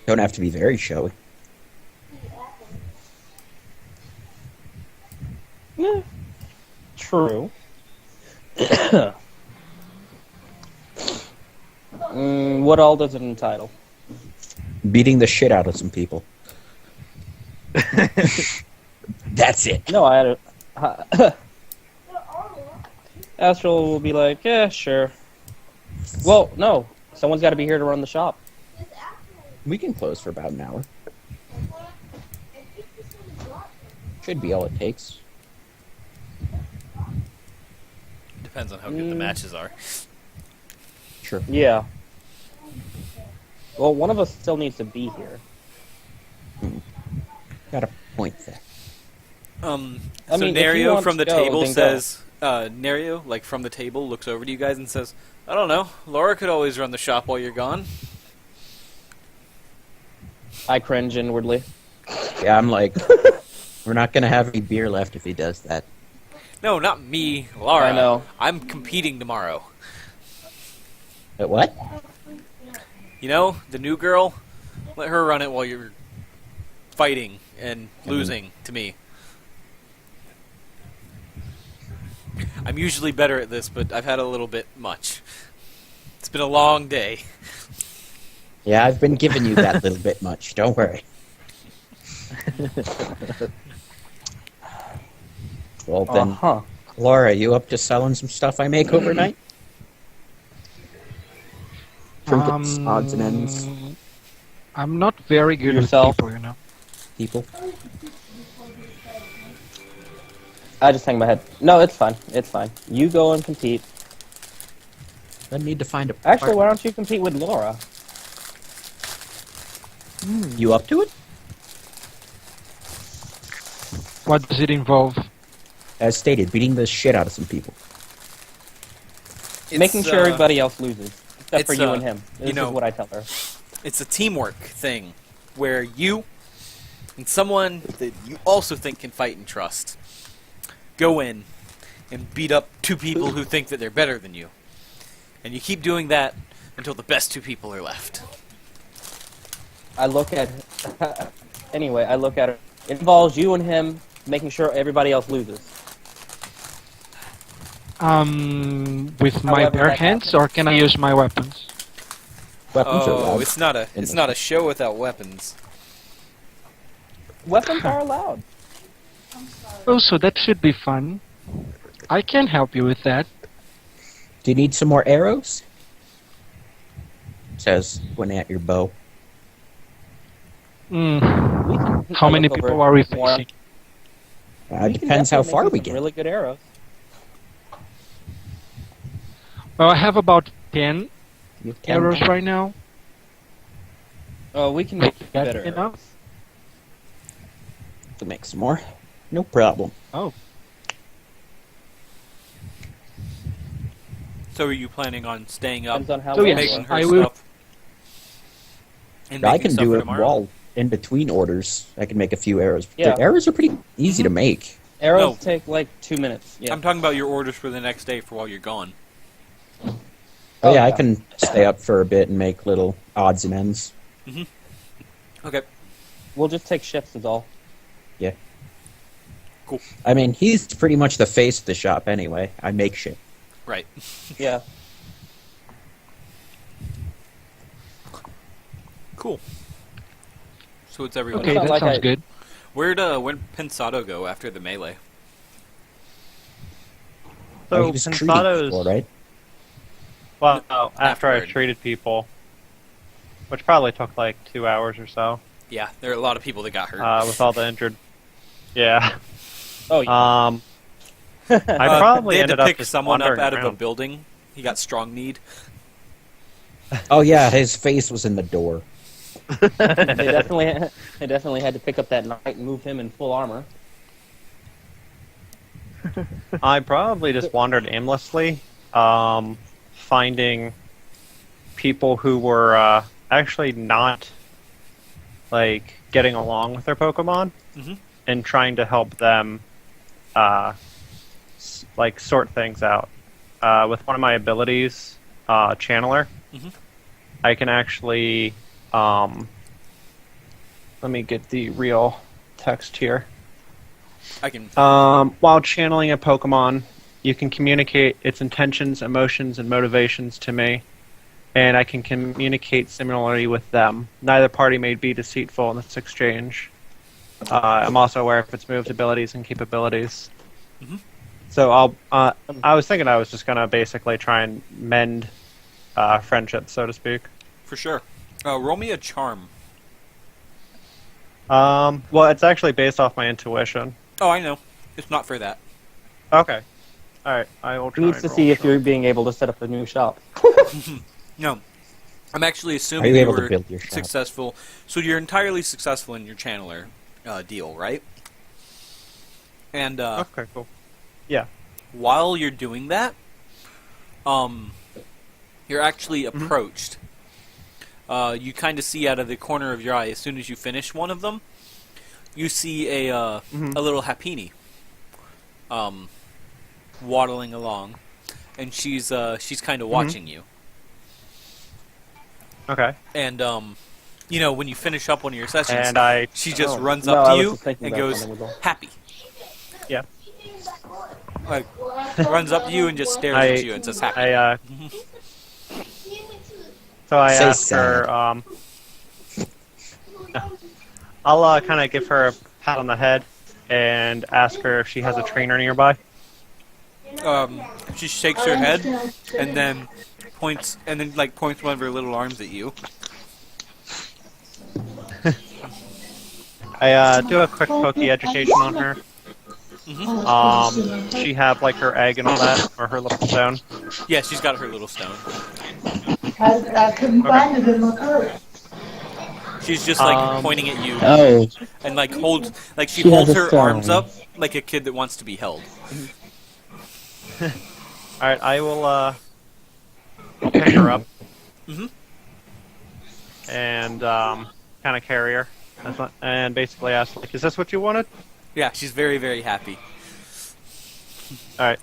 Don't have to be very showy. Yeah, true. What all does it entitle? Beating the shit out of some people. That's it. No, I had a... Astral will be like, yeah, sure. Well, no. Someone's got to be here to run the shop. We can close for about an hour. Should be all it takes. Depends on how good the matches are. Sure. Yeah. Well, one of us still needs to be here. Got a point there. So mean, if you Nerio want from the to go, table then go. says, Nerio, like from the table, looks over to you guys and says, I don't know, Laura could always run the shop while you're gone. I cringe inwardly. Yeah, I'm like, we're not gonna have any beer left if he does that. No, not me, Laura. I know. I'm competing tomorrow. What? You know, the new girl, let her run it while you're fighting and losing to me. I'm usually better at this, but I've had a little bit much. It's been a long day. Yeah, I've been giving you that little bit much. Don't worry. Well then, Laura, you up to selling some stuff I make overnight? Trinkets, odds and ends, I'm not very good Yourself? with people, you know. people. I just hang my head. No, it's fine. It's fine. You go and compete. I need to find a. Actually, why don't you compete with Laura? You up to it? What does it involve? As stated, beating the shit out of some people. Making sure everybody else loses. Except for it's, you and him. This you know- is what I tell her. It's a teamwork thing where you and someone that you also think can fight and trust go in and beat up two people who think that they're better than you. And you keep doing that until the best two people are left. I look at... anyway, I look at it. It involves you and him making sure everybody else loses. With my However bare that hands, happens. or can I use my weapons? Weapons are Oh, allowed. it's not a show without weapons. Weapons are allowed. Oh, so that should be fun. I can help you with that. Do you need some more arrows? Says, pointing at your bow. How many people are we facing? Depends how far we get. Really good arrows. Well, I have about 10 You have 10 arrows right now. Oh, we can make That better enough? arrows. to make some more. No problem. Oh. So are you planning on staying up, Depends on how So well yes, making you her I will- stuff? And I making can stuff do for it tomorrow? while in between orders. I can make a few arrows. Yeah. The arrows are pretty easy to make. Arrows No. take like 2 minutes. Yeah. I'm talking about your orders for the next day for while you're gone. Oh yeah, I yeah. can stay up for a bit and make little odds and ends. Okay. We'll just take shifts is all. Yeah. Cool. I mean, he's pretty much the face of the shop anyway. I make shit. Right. Yeah. Cool. So it's everyone. Okay, not that like sounds I- good. Where'd Pensado go after the melee? Oh, So he was treating Pensado's people, right? well, after I Afterward. treated people, which probably took like 2 hours or so, Yeah, there are a lot of people that got hurt. with all the injured. Yeah. Oh, yeah. I probably they had ended to up pick just someone up wandering out of a around. building. He got strong kneed. Oh yeah, his face was in the door. they definitely had to pick up that knight and move him in full armor. I probably just wandered aimlessly, finding people who were actually not like getting along with their Pokemon, Mhm. and trying to help them like sort things out. With one of my abilities, Channeler, Mhm. I can actually let me get the real text here. I can. While channeling a Pokemon, you can communicate its intentions, emotions, and motivations to me, and I can communicate similarly with them. Neither party may be deceitful in this exchange. I'm also aware of its moves, abilities, and capabilities. Mhm. So I was thinking I was just gonna basically try and mend friendship, so to speak. For sure. Roll me a charm. Well, it's actually based off my intuition. Oh, I know. It's not for that. Okay. All right. I will He try. needs and to roll see if sure. you're being able to set up a new shop. No. I'm actually Are assuming you you able to were build your shop? successful. So you're entirely successful in your channeler deal, right? And Okay. Cool. while you're doing that, you're actually approached. You kind of see out of the corner of your eye, as soon as you finish one of them, you see a little Happini waddling along, and she's kind of watching you. Okay. And when you finish up one of your sessions, And she just Oh, runs no, up I to was you just thinking and about goes, something as well. "Happy." Yeah. Like, runs up to you and just stares at you and says, "Happy." So I Say ask her. I'll kind of give her a pat on the head and ask her if she has a trainer nearby. She shakes her head and then points one of her little arms at you. I do a quick pokey education on her. She have like her egg and all that, or her little stone. Yeah, she's got her little stone. She's just pointing at you Oh, and she She has holds a her stone. arms up like a kid that wants to be held. All right, I will pick her up and kind of carry her, and basically ask, like, "Is this what you wanted?" Yeah, she's very, very happy. All right.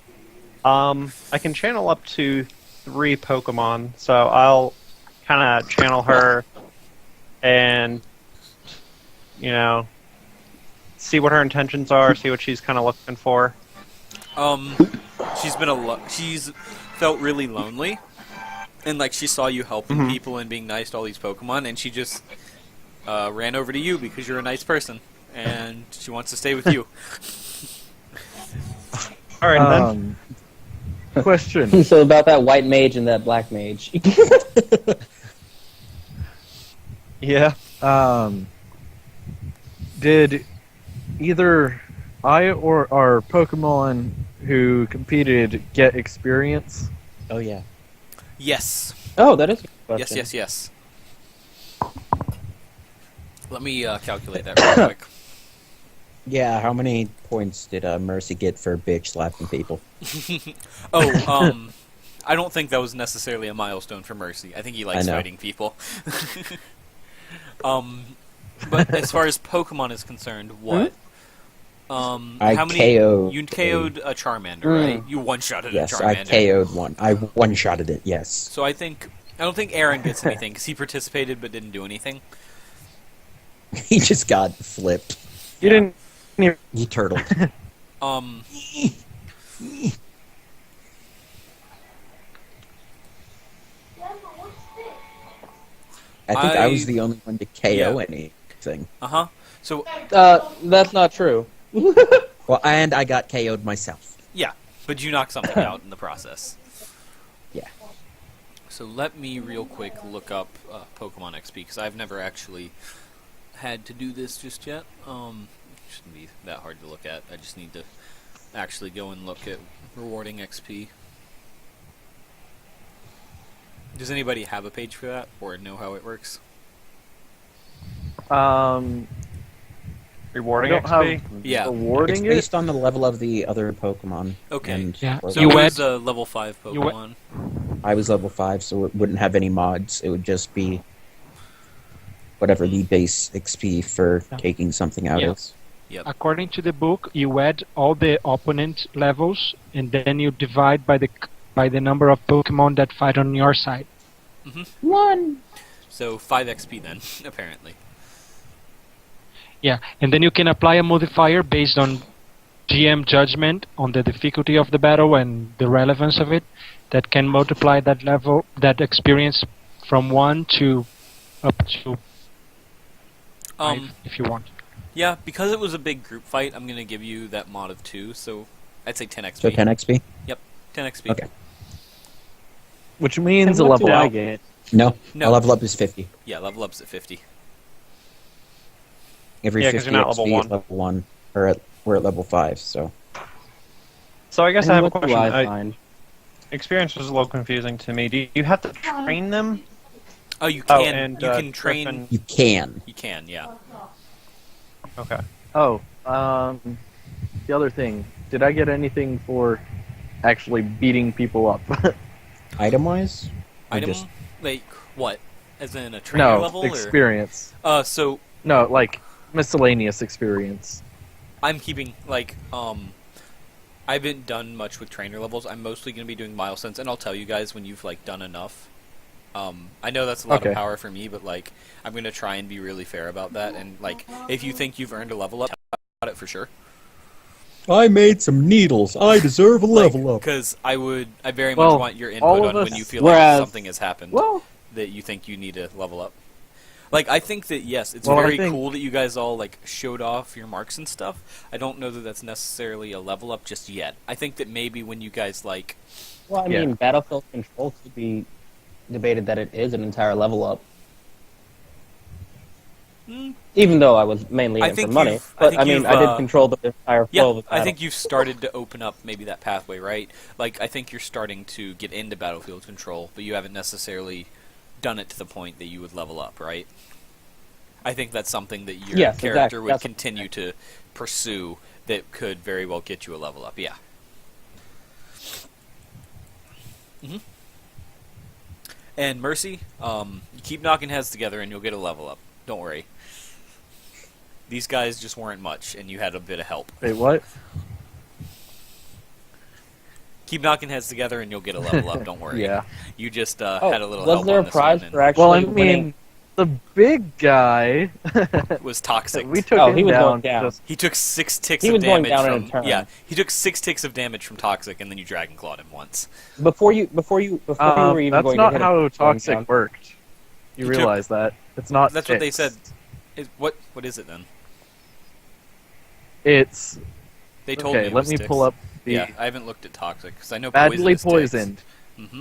I can channel up to 3 Pokemon, so I'll kind of channel her and, see what her intentions are, see what she's kind of looking for. She's felt really lonely, and she saw you helping people and being nice to all these Pokemon, and she just ran over to you because you're a nice person, and she wants to stay with you. All right, then. Question. so about that white mage and that black mage. Yeah. Did either I or our Pokemon who competed get experience? Oh yeah. Yes. Oh, that is a good question. Yes. Let me calculate that real quick. Yeah, how many points did Mercy get for bitch slapping people? I don't think that was necessarily a milestone for Mercy. I think he likes I know. fighting people. But as far as Pokemon is concerned, what? I how many? KO'd You KO'd a Charmander, right? You one-shotted Yes, a Charmander. I KO'd one. I one-shotted it, yes. So I don't think Aaron gets anything because he participated but didn't do anything. He just got flipped. You didn't. He turtled. I think I was the only one to KO anything. So That's not true. Well, and I got KO'd myself. yeah, but you knocked something out in the process. Yeah. So let me real quick look up Pokemon XP because I've never actually had to do this just yet. It shouldn't be that hard to look at. I just need to actually go and look at rewarding XP. Does anybody have a page for that or know how it works? Rewarding I don't XP? have Yeah. It's rewarding it. based on the level of the other Pokemon. Okay. And Yeah. So You it wed- was a level 5 you wed- Pokemon. I was level 5, so it wouldn't have any mods. It would just be whatever the base XP for taking something out Yeah. is. According to the book, you add all the opponent levels, and then you divide by the number of Pokemon that fight on your side. So 5 XP then, apparently. Yeah, and then you can apply a modifier based on GM judgment on the difficulty of the battle and the relevance of it that can multiply that level, that experience from 1 to up to 5 if you want. Yeah, because it was a big group fight, I'm gonna give you that mod of 2. So I'd say 10 XP. So 10 XP? Yep, 10 XP. Okay. Which means a And what level did I up. get? No, No. a level up is 50. Yeah, level up's at 50. Every Yeah, 'cause 50 you're not XP level is level 1. We're at level 5, so... So I guess And I have a what do question. I find? Experience was a little confusing to me. Do you have to train them? Oh, you can. and you can train. Griffin- You can. You can, yeah. Okay. Oh, the other thing. Did I get anything for actually beating people up? Item-wise? Or Item, just- like what? As in a trainer No, level, experience. or so No, like miscellaneous experience. I'm keeping I haven't done much with trainer levels. I'm mostly going to be doing milestones, and I'll tell you guys when you've done enough. I know that's a lot of Okay. power for me, but I'm going to try and be really fair about that. And if you think you've earned a level up, tell me about it for sure. I made some needles. I deserve a level up. Because I very much Well, want your all input of on us- when you feel Whereas- like something has happened Well, that you think you need to level up. I think that, yes, it's Well, I very think- cool that you guys all, showed off your marks and stuff. I don't know that that's necessarily a level up just yet. I think that maybe when you guys, well, I Yeah. mean, Battlefield Control could be debated that it is an entire level up. Even though I was mainly I in for think money. you've- I But, think I mean, you've, I did control the entire flow of the I battle. think you've started to open up maybe that pathway, right? I think you're starting to get into Battlefield Control, but you haven't necessarily done it to the point that you would level up, right? I think that's something that your Yes, character exactly. would That's what I'm continue to pursue that could very well get you a level up, yeah. hmm And Mercy, keep knocking heads together and you'll get a level up. Don't worry. These guys just weren't much, and you had a bit of help. Wait, what? Keep knocking heads together and you'll get a level up, don't worry. Yeah. You just Oh, had a little was help there on a this prize one, for and actually Well, I winning? mean, the big guy. it was toxic. We took Oh, him he was down. going down. Just, He took 6 ticks He of was going damage down in a from turn. yeah. He took 6 ticks of damage from toxic, and then you dragon clawed him once. Before you were even that's going not to hit how him, going toxic down. worked. You He took- realize that it's not. That's what they fixed. said. What is it then? It's They told okay. me. It Let was me sticks. pull up the Yeah, I haven't looked at toxic because I know badly poison is poisoned. Mm-hmm.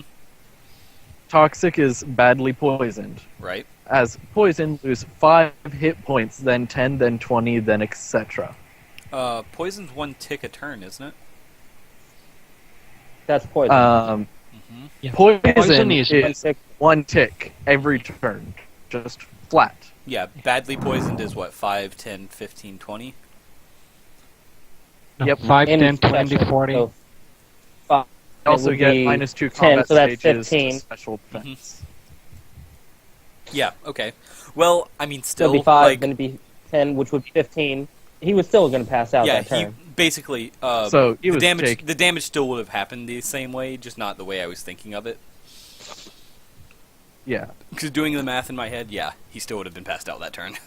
Toxic is badly poisoned. Right. As poison, lose 5 hit points, then 10, then 20, then etc. Poison's 1 tick a turn, isn't it? That's poison. Mm-hmm. Yeah. Poison is is 1 tick every turn, just flat. Yeah, badly poisoned is what, 5, 10, 15, 20? no, Yep. 5, In 10, 20, special, 40. so five, You also would get be -2 10, combat so that's stages to 15. special defense. Yeah. Okay. Well, I mean, So still, it'd be 5, then it'd be 10, which would be 15. He was still going to pass out yeah, that he turn. basically. So he the was damage. taking- The damage still would have happened the same way, just not the way I was thinking of it. Yeah. Because doing the math in my head, yeah, he still would have been passed out that turn.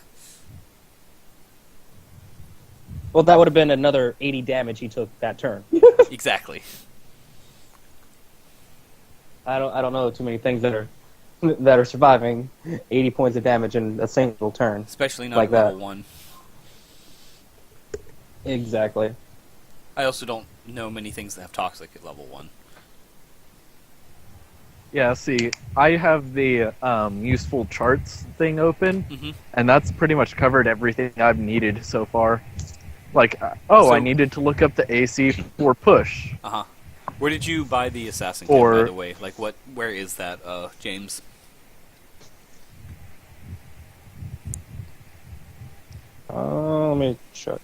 Well, that would have been another 80 damage he took that turn. Exactly. I don't know too many things that are surviving 80 points of damage in a single turn. Especially not Like at level that. 1. Exactly. I also don't know many things that have toxic at level 1. Yeah, see, I have the useful charts thing open, Mhm. and that's pretty much covered everything I've needed so far. I So- needed to look up the AC for push. Uh-huh. Where did you buy the assassin kit, by Or- the way? Where is that, James? Let me check.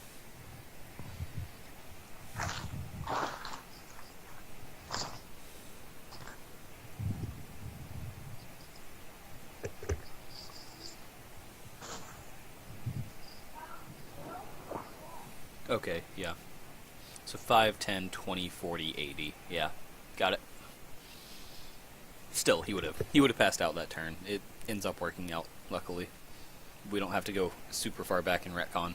Okay, yeah. So 5, 10, 20, 40, 80. Yeah, got it. Still, he would have passed out that turn. It ends up working out, luckily. We don't have to go super far back in retcon.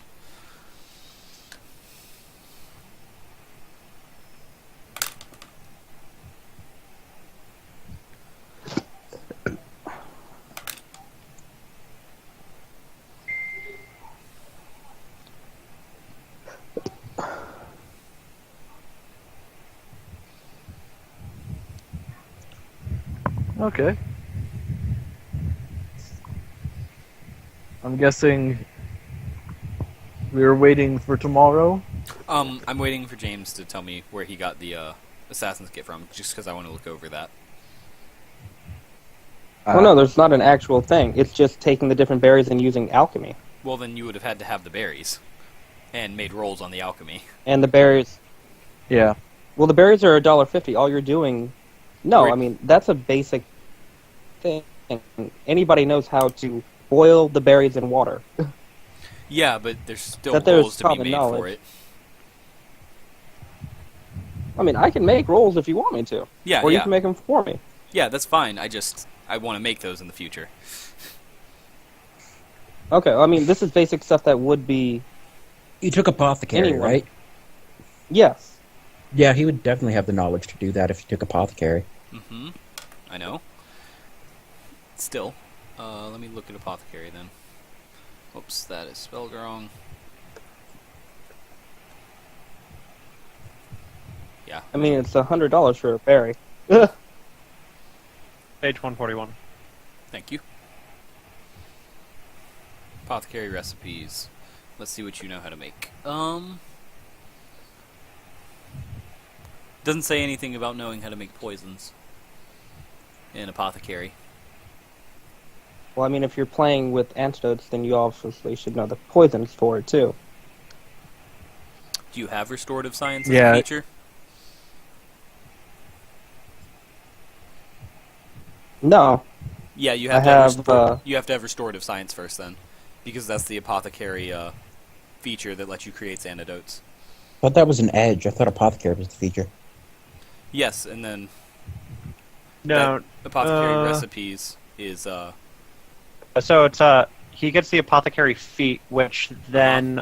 Okay. I'm guessing we were waiting for tomorrow. I'm waiting for James to tell me where he got the assassin's kit from, just because I want to look over that. Well, no, there's not an actual thing. It's just taking the different berries and using alchemy. Well, then you would have had to have the berries, and made rolls on the alchemy. And the berries... Yeah. Well, the berries are $1.50. All you're doing... No, Right. I mean, that's a basic thing. Anybody knows how to boil the berries in water. Yeah, but there's still That there's rolls to be common made for knowledge. it. I mean, I can make rolls if you want me to. Yeah, Or you yeah. can make them for me. Yeah, that's fine. I want to make those in the future. Okay, I mean, this is basic stuff that would be... You took apothecary, Anyone. right? Yes. Yeah, he would definitely have the knowledge to do that if he took apothecary. Mm-hmm. I know. Still. Let me look at apothecary then. Oops, that is spelled wrong. Yeah. I mean, it's $100 for a berry. Page 141. Thank you. Apothecary recipes. Let's see what you know how to make. Doesn't say anything about knowing how to make poisons in apothecary. Well, I mean, if you're playing with antidotes, then you obviously should know the poisons for it, too. Do you have restorative science as Yeah. a feature? No. Yeah, you I have have, you have to have restorative science first then, because that's the apothecary feature that lets you create antidotes. I thought that was an edge. I thought apothecary was the feature. Yes, and then No, apothecary recipes is so it's he gets the apothecary feat, which then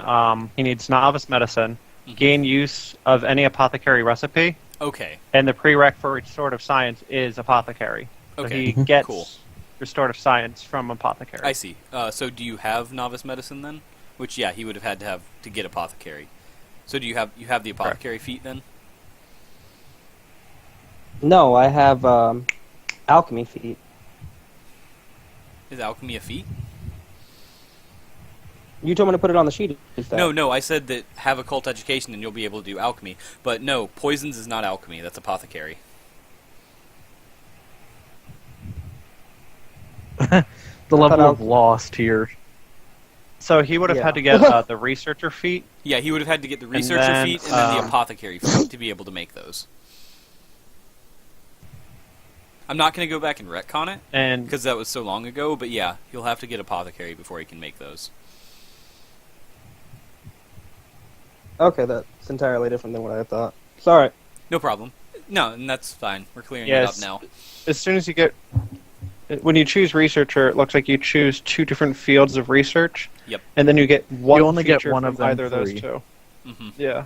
he needs novice medicine, Mhm. gain use of any apothecary recipe, okay. and the prereq for restorative science is apothecary. So Okay, he gets cool. restorative science from apothecary. I see. So do you have novice medicine then? Which yeah, he would have to get apothecary. So do you have the apothecary feat then? No, I have alchemy feat. Is alchemy a feat? You told me to put it on the sheet. Is that? No, I said that have occult education and you'll be able to do alchemy. But no, poisons is not alchemy. That's apothecary. The level of lost here. So he would have Yeah. had to get the researcher feat. Yeah, he would have had to get the researcher then, feat and then the apothecary feat to be able to make those. I'm not going to go back and retcon it, And because that was so long ago, but yeah, he'll have to get apothecary before he can make those. Okay, that's entirely different than what I thought. Sorry. No problem. No, and that's fine. We're clearing it up yes, now. as soon as you get, when you choose researcher, it looks like you choose 2 different fields of research. Yep. And then you get one. You only get feature one from of them either of those free. 2. hmm Yeah.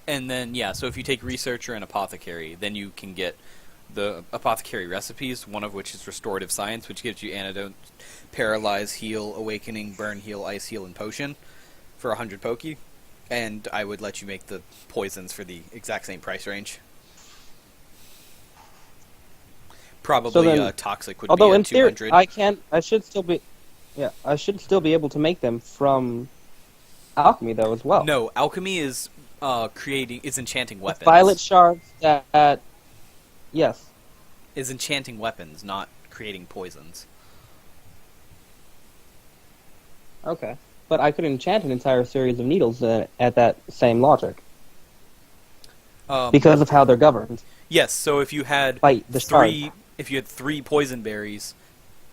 And then, yeah, so if you take researcher and apothecary, then you can get the apothecary recipes, one of which is restorative science, which gives you antidote, paralyze, heal, awakening, burn, heal, ice, heal, and potion for 100 Poke. And I would let you make the poisons for the exact same price range. Probably So then- toxic would Although be in at theory, 200. I should still be able to make them from alchemy though as well. No, alchemy is enchanting With weapons. violet shards that yes. Is enchanting weapons, not creating poisons. Okay. But I could enchant an entire series of needles at that same logic because of how they're governed Yes, so if you had by the shard. if you had 3 poison berries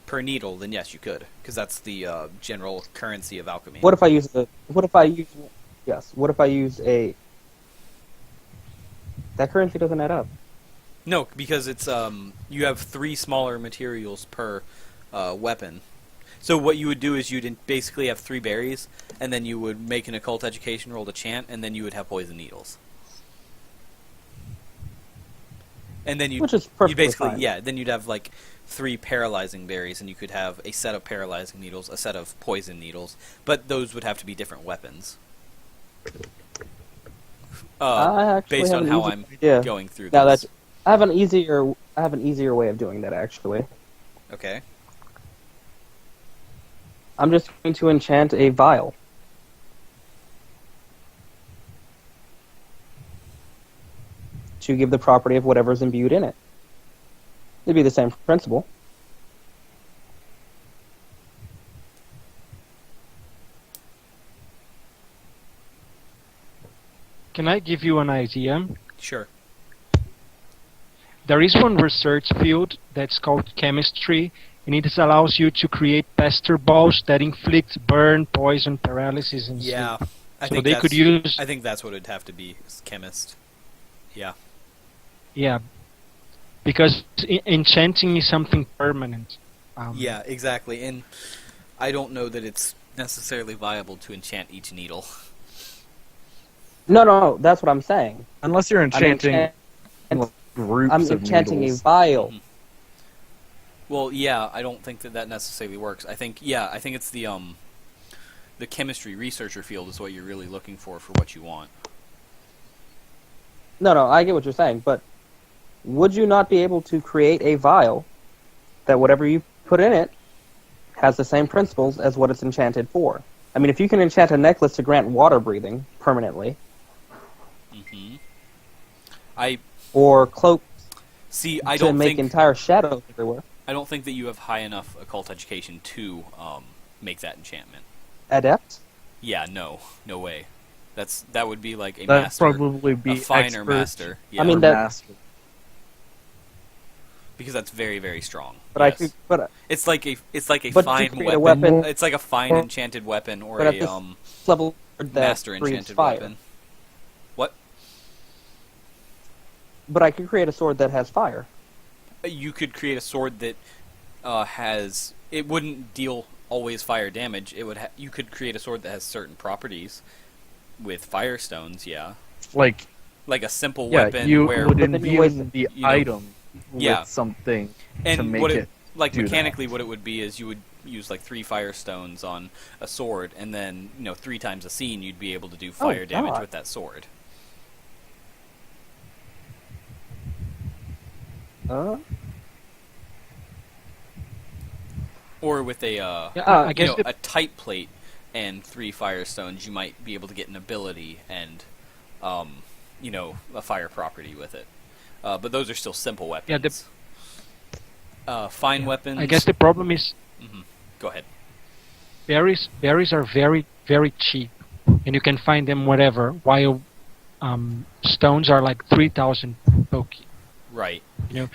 per needle, then yes, you could, because that's the general currency of alchemy. What if I use a that currency doesn't add up. No, because it's you have 3 smaller materials per weapon. So what you would do is you'd basically have 3 berries, and then you would make an occult education roll to chant, and then you would have poison needles. And then Which is perfectly you basically fine. then you'd have like 3 paralyzing berries, and you could have a set of paralyzing needles, a set of poison needles, but those would have to be different weapons. I actually Based have on an how easy I'm idea. going through Now this. that I have an easier way of doing that, actually. Okay. I'm just going to enchant a vial. To give the property of whatever's imbued in it. It'd be the same principle. Can I give you an idea? Sure. There is one research field that's called chemistry, and it allows you to create pester balls that inflict burn, poison, paralysis, and Yeah. sleep. I So think they that's, could use- I think that's what it'd have to be. Is chemist. Yeah. Yeah, because enchanting is something permanent. Yeah, exactly. And I don't know that it's necessarily viable to enchant each needle. No, that's what I'm saying. Unless you're enchanting groups I'm of enchanting needles. a vial. Mhm. Well, yeah, I don't think that necessarily works. I think it's the chemistry researcher field is what you're really looking for what you want. No, I get what you're saying, but would you not be able to create a vial that whatever you put in it has the same principles as what it's enchanted for? I mean, if you can enchant a necklace to grant water breathing permanently, or cloak I to don't make think entire shadows everywhere. I don't think that you have high enough occult education to make that enchantment. Adept? Yeah, no way. That would be like a That'd master, probably be a finer expert master. Yeah, I mean, or that- master. because that's very, very strong. But yes. I could, but It's like a But to fine create a weapon. weapon- It's like a fine enchanted weapon or but at a this level that master breathes enchanted fire. weapon. What? But I could create a sword that has fire. You could create a sword that has. It wouldn't deal always fire damage. It would. You could create a sword that has certain properties with fire stones. Yeah, Like, like a simple yeah, weapon you where would But then you imbue the you know, item yeah. with something to and make what it. like do that. mechanically what it would be is you would use like 3 fire stones on a sword, and then 3 times a scene you'd be able to do fire damage God. with that sword. Or with a I guess a tight plate and 3 fire stones, you might be able to get an ability and a fire property with it. But those are still simple weapons. Fine weapons. I guess the problem is Go ahead. berries are very, very cheap, and you can find them wherever, while stones are like 3,000 poki. Right.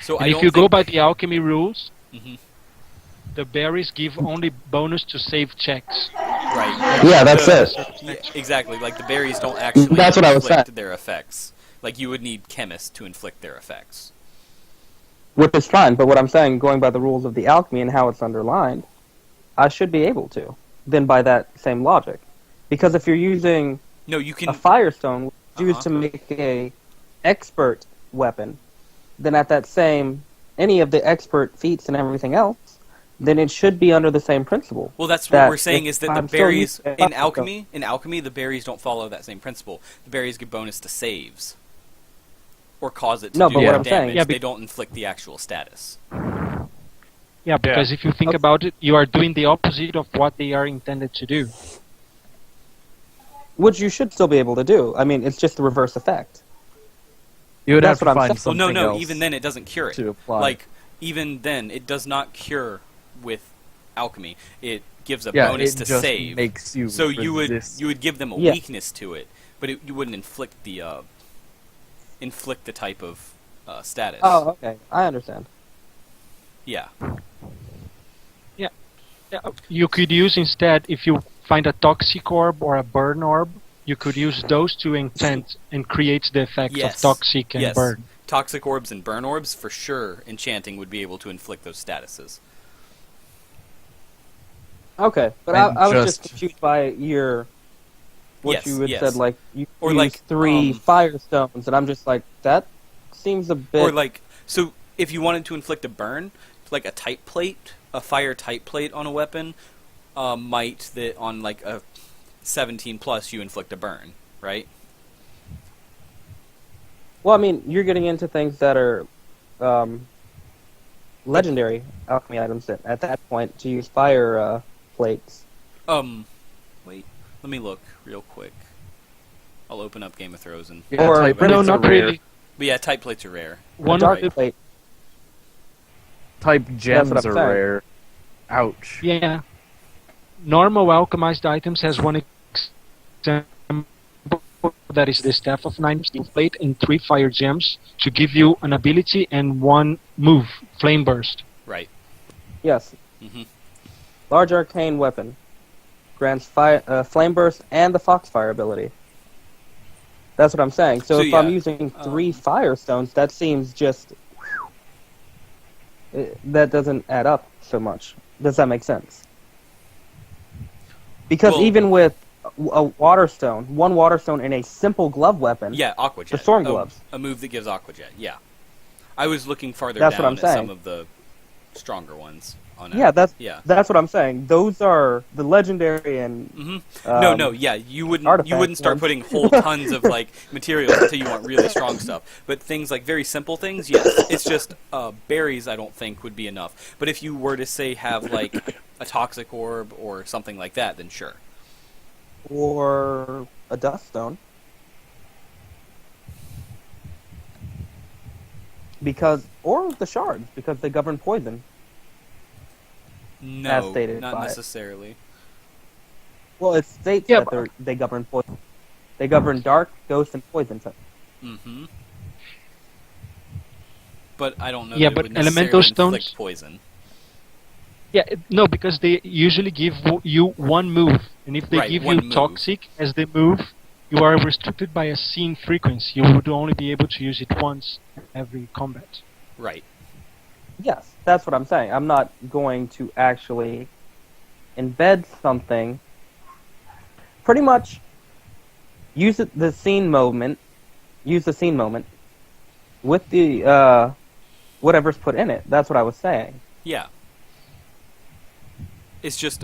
So I and if don't you go think- by the alchemy rules, Mhm. the berries give only bonus to save checks. Right. Yeah, that's it. Yeah, exactly. Like the berries don't actually That's what I was inflict saying. their effects. Like you would need chemists to inflict their effects. Which is fine, but what I'm saying, going by the rules of the alchemy and how it's underlined, I should be able to. Then by that same logic. Because if you're using No, you can. a firestone used Uh-huh. to make a expert weapon, then at that same, any of the expert feats and everything else, then it should be under the same principle. Well, that's that what we're saying if is that the I'm still berries using in a- alchemy, the berries don't follow that same principle. The berries give bonus to saves, or cause it to No, do but more what I'm saying- damage. Yeah, they don't inflict the actual status. Yeah, because if you think about it, you are doing the opposite of what they are intended to do. Which you should still be able to do. I mean, it's just the reverse effect. You would That's have what to I'm find saying. Well, something no. else Even then, it doesn't cure it. to apply. Like even then, it does not cure with alchemy. It gives a yeah, bonus it to just save. makes you So you resist. would give them a Yeah. weakness to it, but you wouldn't inflict the type of status. Oh, okay. I understand. Yeah. You could use instead, if you find a toxic orb or a burn orb, you could use those to enchant and create the effect Yes. of toxic and Yes. burn. Toxic orbs and burn orbs, for sure, enchanting would be able to inflict those statuses. Okay, but And I was just- just confused by what Yes, you had yes. said, like, you Or use like, 3 firestones, and I'm just like, that seems a bit... Or like, so if you wanted to inflict a burn, like a tight plate, a fire tight plate on a weapon, might that on like a 17 plus you inflict a burn, right? Well, I mean, you're getting into things that are legendary alchemy items at that point to use fire plates. Wait, let me look real quick. I'll open up Game of Thrones and... Yeah, Or- type no, No, plates not are rare. really. But yeah, type plates are rare. One dark of the plate. Type gems what are I'm saying. rare. Ouch. Yeah. Normal alchemized items has one example, that is the Staff of Nine Steel Plate and 3 fire gems to give you an ability and 1 move, Flame Burst. Right. Yes. hmm Large arcane weapon. Grants flame burst and the foxfire ability. That's what I'm saying. So, So, if yeah, I'm using 3 fire stones, that seems just... that doesn't add up so much. Does that make sense? Because Well- even with a water stone, 1 water stone in a simple glove weapon... Yeah, Aqua Jet. The storm gloves. A move that gives Aqua Jet, yeah. I was looking farther That's what down I'm at saying. some of the stronger ones. On Yeah, yeah. that's what I'm saying. Those are the legendary and... hmm um, no, yeah, you wouldn't artifact start ones. putting whole tons of like materials until you want really strong stuff. But things like very simple things, yes. It's just berries. I don't think would be enough. But if you were to say have like a toxic orb or something like that, then sure. Or a dust stone. Or the shards, because they govern poison. No, As stated not by- necessarily. Well, it states Yeah, that they govern poison. They govern dark, ghost, and poison. hmm But I don't know. Yeah, that it but would necessarily elemental stones- inflict poison. Yeah, no, because they usually give you 1 move, and if they Right, give one you move. Toxic as the move, you are restricted by a scene frequency. You would only be able to use it once every combat. Right. Yes, that's what I'm saying. I'm not going to actually embed something. Pretty much use the scene moment. Use the scene moment with the whatever's put in it. That's what I was saying. Yeah. It's just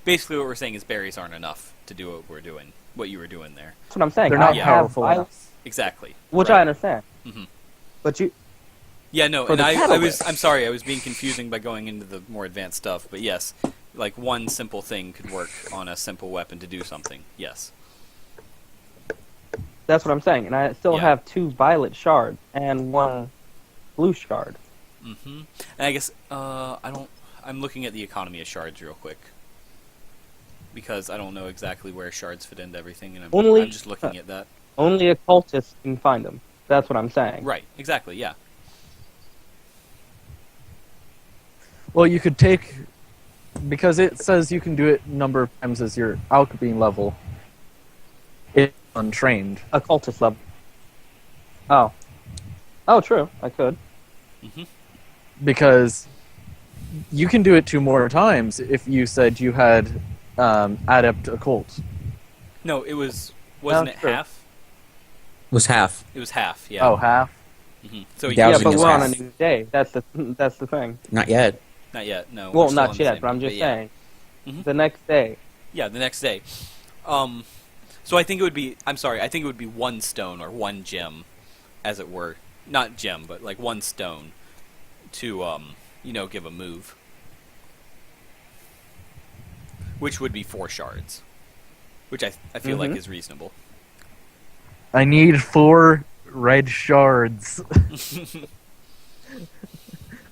basically what we're saying is berries aren't enough to do what we're doing. What you were doing there. That's what I'm saying. They're not I have powerful violence, enough. Exactly. which Right. I understand. Mhm. But you, Yeah, no, For and the I'm sorry, I was being confusing by going into the more advanced stuff, but yes, like 1 simple thing could work on a simple weapon to do something. Yes. that's what I'm saying. And I still Yeah. have 2 violet shards and 1 blue shard. Mm-hmm. And I guess I'm looking at the economy of shards real quick because I don't know exactly where shards fit into everything, and I'm just looking at that. Only occultists can find them. That's what I'm saying. Right. Exactly. Yeah. Well, you could take... Because it says you can do it number of times as your alchemy level. It's untrained. Occultist level. Oh. Oh, true. I could. Because you can do it 2 more times if you said you had adept occult. No, wasn't it true. half? Was half. It was half. Yeah. Oh, half? hmm So Yeah, Yeah, Dowsing but is we're on a half. new day. That's the thing. Not yet. not yet. No. Well, we're still on not the yet, same but I'm day, just yeah. saying. Mhm. The next day. Yeah, the next day. So I think it would be. I'm sorry. I think it would be 1 stone or 1 gem, as it were. Not gem, but like 1 stone to give a move, which would be 4 shards, which I feel like Mhm. is reasonable. I need 4 red shards.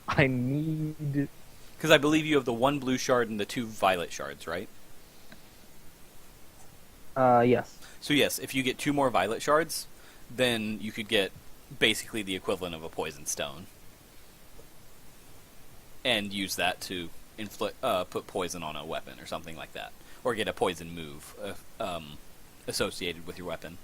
I need... Because I believe you have the 1 blue shard and the 2 violet shards, right? Yes. So yes, if you get 2 more violet shards, then you could get basically the equivalent of a poison stone, and use that to put poison on a weapon or something like that, or get a poison move associated with your weapon.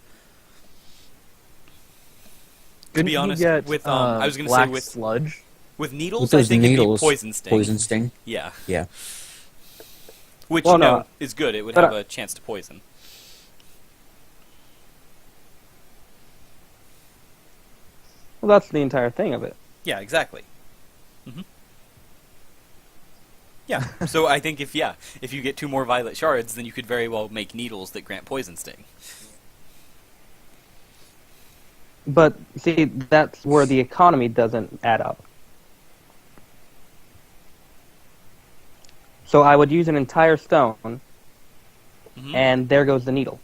To be honest, get, with I was going to say black with sludge. needles, With I those think needles, it'd be poison sting. Poison sting. Yeah. Yeah. Which Well, no. is good. It would But, have a chance to poison. Well, that's the entire thing of it. Yeah, exactly. hmm Yeah. So I think if you get 2 more violet shards, then you could very well make needles that grant poison sting. But see, that's where the economy doesn't add up. So I would use an entire stone, and there goes the needle.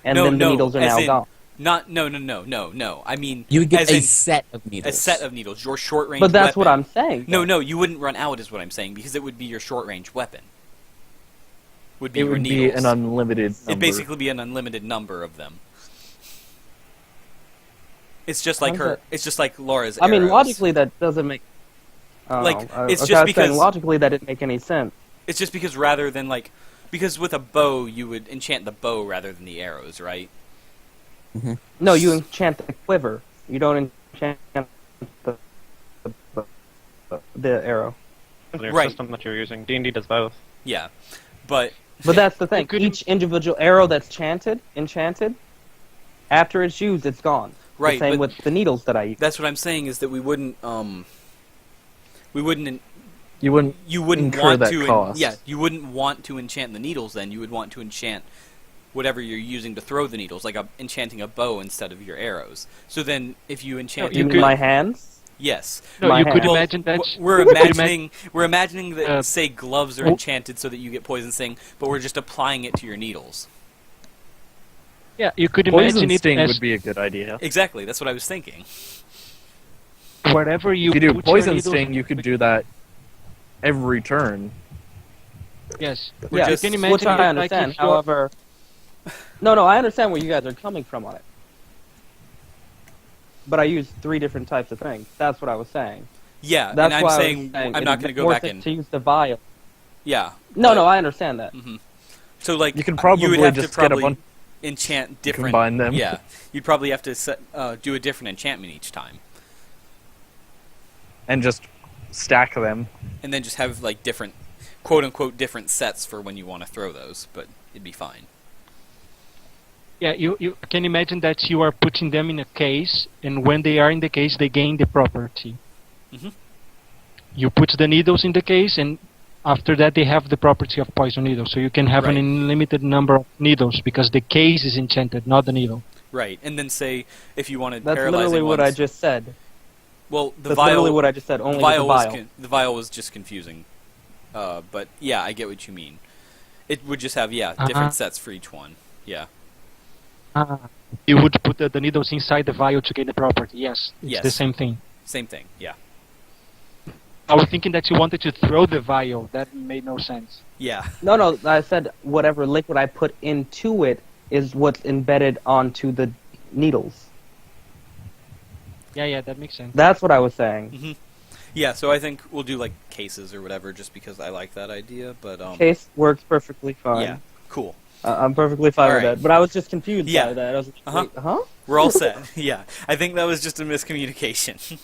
And then the needles are now gone. No. I mean, You would get as a in set of needles. a set of needles. Your short range. But that's weapon. what I'm saying. No, you wouldn't run out, is what I'm saying, because it would be your short range weapon. Would be It your would needles. be an unlimited number. It'd basically be an unlimited number of them. It's just like How's that? It's just like Laura's. I mean, arrows. logically, that doesn't make. Like, it's okay, just I was because- saying logically that didn't make any sense. It's just because rather than because with a bow you would enchant the bow rather than the arrows, right? No, you enchant the quiver. You don't enchant the arrow. Your Right. system that you're using. D&D does both. Yeah, but But that's the thing. could- Each individual arrow that's enchanted, after it's used, it's gone. Right, The same but- with the needles that I use. that's what I'm saying is that we wouldn't You wouldn't you wouldn't incur want that to cost. you wouldn't want to enchant the needles. Then you would want to enchant whatever you're using to throw the needles, like enchanting a bow instead of your arrows. So then if you enchant you You your mean could- my hands? yes. No, My you could hand. Well, imagine that. We're you could imagining that say gloves are oh. enchanted so that you get poison sting, but we're just applying it to your needles. Yeah, you could Poison imagine it sting as would be a good idea. Exactly, that's what I was thinking. wherever you If you do put your poison needles- sting, you could do that every turn. Yes. We're Yeah, just- you can imagine which I it like understand. if you're- However, no, I understand where you guys are coming from on it. But I use 3 different types of things. That's what I was saying. Yeah, That's and I'm why I was saying saying I'm it not going to makes go more back sense in. to use the vial. Yeah. No, I understand that. So like You can you probably would have just to get a probably bunch- enchant different. combine them. Yeah, you'd probably have to do a different enchantment each time, And just stack them. and then just have like different, quote unquote, different sets for when you want to throw those. But it'd be fine. Yeah, you can imagine that you are putting them in a case, and when they are in the case, they gain the property. Mhm. You put the needles in the case, and after that, they have the property of poison needle. So you can have an Right. unlimited number of needles because the case is enchanted, not the needle. Right, and then say if you wanted That's paralyzing literally what I ones- just said. Well, the That's vial. literally what I just said. Only with the vial. The vial was just confusing. But yeah, I get what you mean. It would just have different sets for each one. Yeah. You would put the needles inside the vial to gain the property. Yes, it's Yes. the same thing. Same thing. Yeah. I was thinking that you wanted to throw the vial. That made no sense. Yeah. No, I said whatever liquid I put into it is what's embedded onto the needles. Yeah, that makes sense. That's what I was saying. hmm Yeah. So I think we'll do like cases or whatever, just because I like that idea. But Case works perfectly fine. yeah, cool. I'm perfectly fine with Alright. that. But I was just confused Yeah. by that. I was like, Uh-huh. wait, huh? We're all set. Yeah. I think that was just a miscommunication.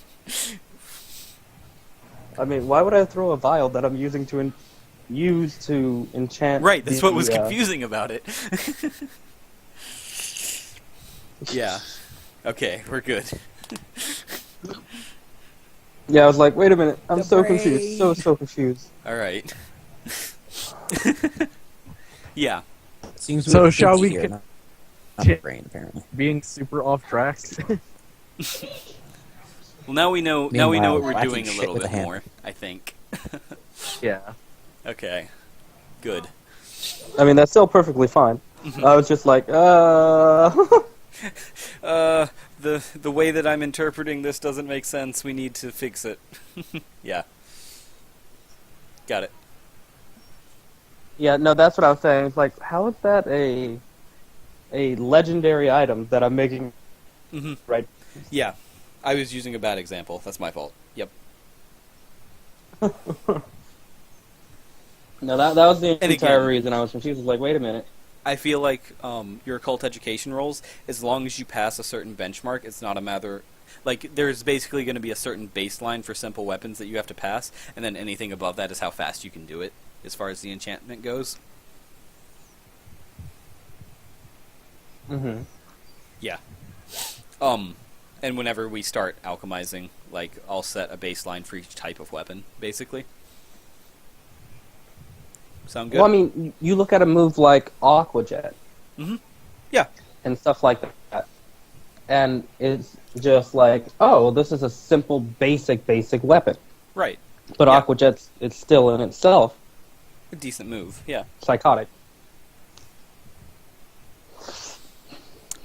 I mean, why would I throw a vial that I'm using to use to enchant? Right. That's what was the, confusing about it. Yeah. Okay, we're good. Yeah, I was like, wait a minute. I'm so confused. So confused. All right. Yeah. Seems So have shall kids we here, con- not my brain, apparently. Being super off track. Well, now we know. Now we know what Meanwhile, we're whacking doing a shit little with bit a hammer. more. I think. Yeah. Okay. Good. I mean, that's still perfectly fine. I was just like, The way that I'm interpreting this doesn't make sense. We need to fix it. Yeah. Got it. Yeah, no, that's what I was saying. It's like, how is that a legendary item that I'm making hmm right? Yeah. I was using a bad example. That's my fault. Yep. No, that was the And entire again- reason I was confused. I was like, wait a minute. I feel like your occult education rolls, as long as you pass a certain benchmark, it's not a matter. Like, there's basically going to be a certain baseline for simple weapons that you have to pass, and then anything above that is how fast you can do it, as far as the enchantment goes. Mm-hmm. Yeah. And whenever we start alchemizing, like, I'll set a baseline for each type of weapon, basically. Sound good? Well, I mean, you look at a move like Aqua Jet Mhm. Yeah. and stuff like that, and it's just like, oh, this is a simple, basic weapon. Right. But Yeah. Aqua Jet's, it's still in itself A decent move. Yeah. psychotic.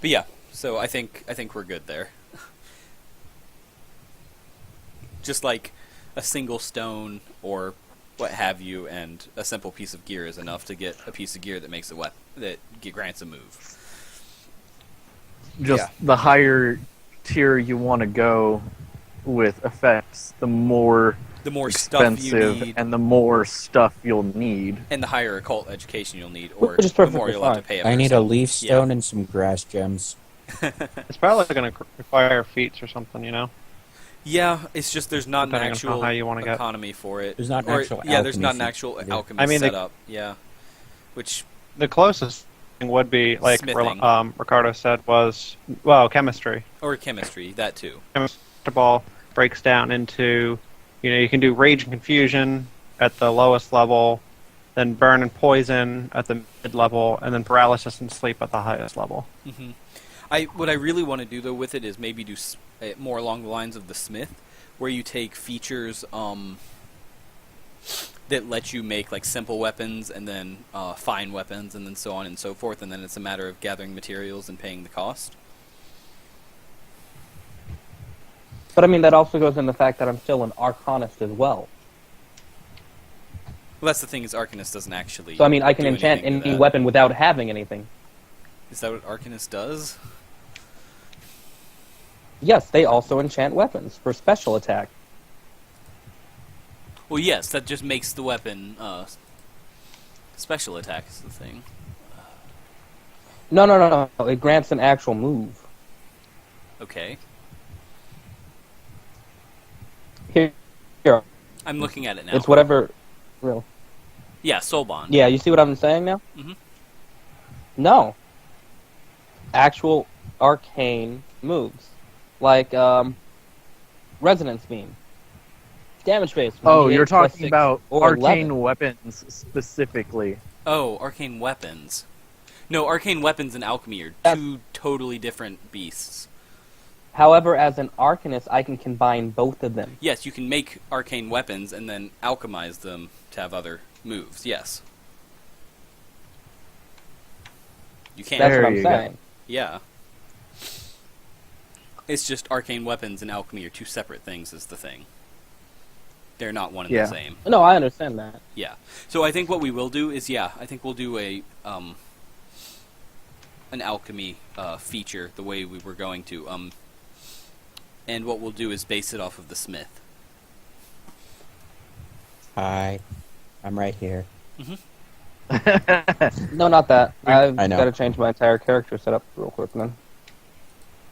But yeah. So I think we're good there. Just like a single stone or what have you, and a simple piece of gear is enough to get a piece of gear that makes a weapon that grants a move. Just Yeah. the higher tier you want to go with effects, the more The more stuff you expensive need, and the more stuff you'll need. and the higher occult education you'll need, or Which is the perfectly more you'll have to fine. pay. I need a leaf Yeah. stone and some grass gems. It's probably going to require feats or something, you know? Yeah, it's just there's not an Depending on actual how you wanna get. economy for it. There's not an Or- actual yeah, there's alchemy not an feat actual either. alchemy I mean, they- setup. Yeah, which The closest thing would be, like Smithing. Ricardo said, was, well, chemistry. or chemistry, that too. Chemistry ball breaks down into, you can do rage and confusion at the lowest level, then burn and poison at the mid level, and then paralysis and sleep at the highest level. Hmm. What I really want to do though with it is maybe do more along the lines of the Smith, where you take features that let you make like simple weapons and then fine weapons and then so on and so forth, and then it's a matter of gathering materials and paying the cost. But I mean, that also goes in the fact that I'm still an Arcanist as well. Well, that's the thing, is Arcanist doesn't actually. So I mean, I can do enchant anything to any that. weapon without having anything. Is that what Arcanist does? Yes, they also enchant weapons for special attack. Well, yes, that just makes the weapon special attack is the thing. No. It grants an actual move. Okay. Here, I'm looking at it now. it's whatever. Real. Yeah, Soul Bond. Yeah, you see what I'm saying now? Mhm. No. Actual arcane moves. Like, Resonance Beam. Damage base. Oh, 1d8 you're plus talking 6 about or arcane 11. weapons specifically. Oh, arcane weapons. No, arcane weapons and alchemy are Yes. two totally different beasts. However, as an Arcanist, I can combine both of them. Yes, you can make arcane weapons and then alchemize them to have other moves. Yes. You can. That's There what I'm you go. saying. Yeah. It's just arcane weapons and alchemy are two separate things is the thing. They're not one and Yeah. the same. No, I understand that. Yeah. So I think what we will do is, I think we'll do an alchemy feature the way we were going to. And what we'll do is base it off of the Smith. Hi, I'm right here. No, not that. I've I know. got to change my entire character setup real quick, man.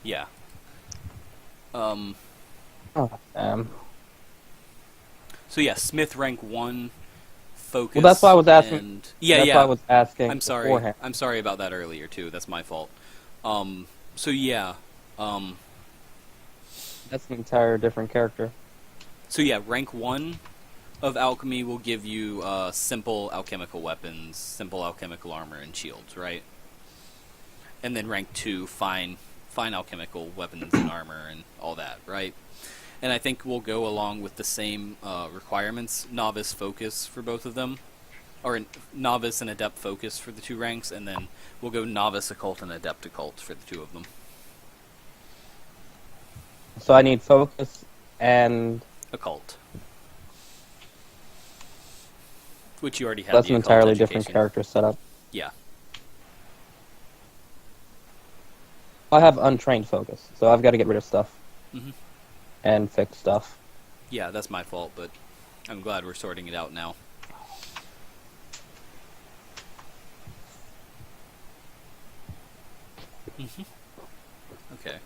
Yeah. Oh, So yeah, Smith rank 1, focus. Well, that's why I was asking. And, That's why I was asking. I'm sorry. beforehand. I'm sorry about that earlier too. That's my fault. So yeah. That's an entire different character. So yeah, rank 1 of alchemy will give you simple alchemical weapons, simple alchemical armor, and shields, right? And then rank 2, fine alchemical weapons and armor and all that, right? And I think we'll go along with the same requirements, novice focus for both of them, or novice and adept focus for the 2 ranks, and then we'll go novice occult and adept occult for the 2 of them. So I need focus and Occult. Which you already have. that's the an occult entirely different education. character setup. Yeah. I have untrained focus, so I've got to get rid of stuff Mhm. and fix stuff. Yeah, that's my fault, but I'm glad we're sorting it out now. Okay.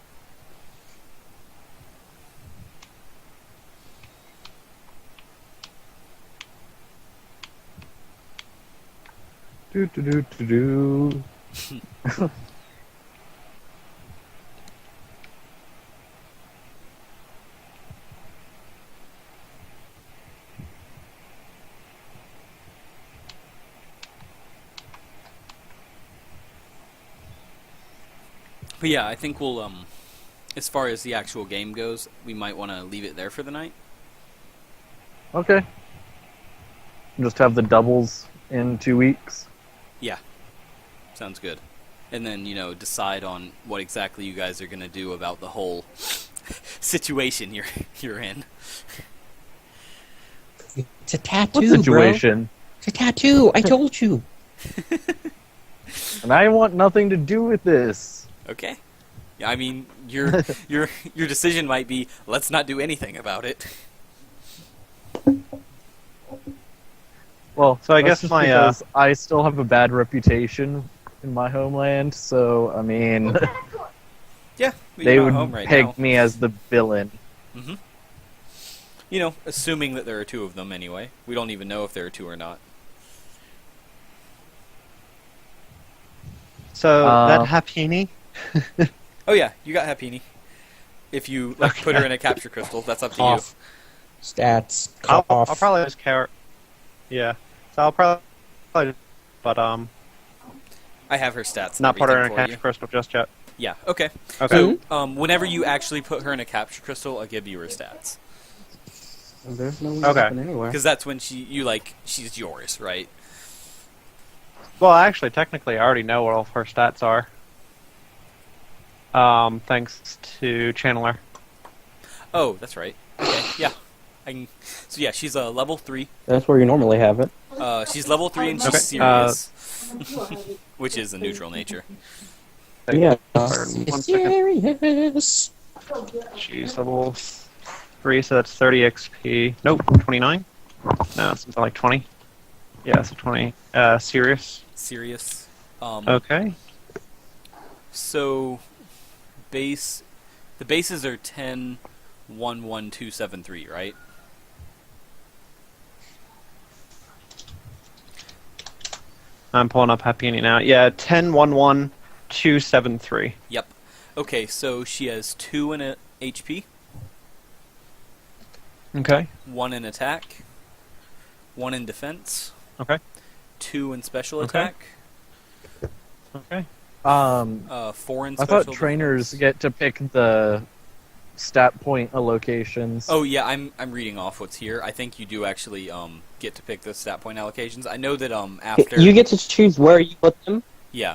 Do do do do do. But yeah, I think we'll as far as the actual game goes, we might want to leave it there for the night. Okay. Just have the doubles in 2 weeks. Yeah, sounds good. And then, decide on what exactly you guys are going to do about the whole situation you're in. It's a tattoo, What situation? bro. It's a tattoo. I told you. And I want nothing to do with this. Okay. Yeah, I mean, your decision might be, let's not do anything about it. Well, So I that's guess just my, because I still have a bad reputation in my homeland, so, I mean, Yeah, they you're would not home right peg now. me as the villain. Mm-hmm. Assuming that there are two of them anyway. We don't even know if there are two or not. So that Hapini. Oh yeah, you got Hapini. If you put her in a capture crystal, that's up to Cough. Stats. I'll Cough. probably just care. Yeah. So I'll probably, but you. I have her stats. And not put her in a everything for capture you. crystal just yet. Yeah. Okay. Okay. So whenever you actually put her in a capture crystal, I'll give you her stats There's no Okay. weapon anywhere. because that's when she's yours, right? Well, actually, technically, I already know what all of her stats are. Thanks to Channeler. Oh, that's right. Okay. Yeah. So yeah, she's a level 3. That's where you normally have it. She's level 3 and she's Okay, serious, which is a neutral nature. Yeah. 1 second. Serious. She's level 3, so that's 30 XP. Nope, 29. No, it's something like 20. Yeah, so 20. Serious. Serious. Okay. So the bases are 10, 1, 1, 2, 7, 3, right? I'm pulling up Hapini now. Yeah, 10, 1, 1, 2, 7, 3. Yep. Okay, so she has 2 in HP, Okay. 1 in attack, 1 in defense, Okay. 2 in special Okay. attack, Okay. 4 in I special thought trainers defense. get to pick the stat point allocations. Oh yeah, I'm reading off what's here. I think you do actually get to pick the stat point allocations. I know that after You get to choose where you put them. yeah.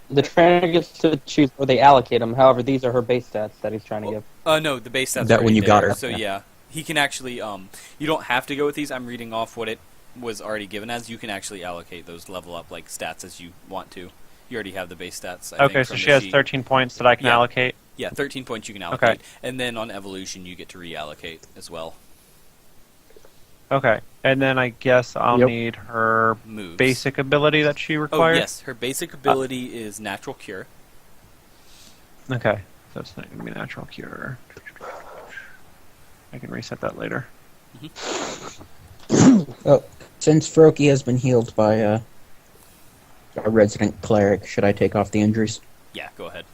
The trainer gets to choose where they allocate them. However, these are her base stats that he's trying to give. No, the base stats. That are when already you got there, her. So yeah, he can actually you don't have to go with these. I'm reading off what it was already given as. You can actually allocate those level up like stats as you want to. You already have the base stats. I Okay, think, so from she the has sheet. 13 points that I can Yeah. allocate. Yeah, 13 points you can allocate, Okay. and then on evolution you get to reallocate as well. Okay, and then I guess I'll Yep. need her Moves. basic ability that she Oh requires. yes, her basic ability is natural cure. Okay, so it's not going to be natural cure. I can reset that later. Oh, since Froki has been healed by a resident cleric, should I take off the injuries? Yeah, go ahead.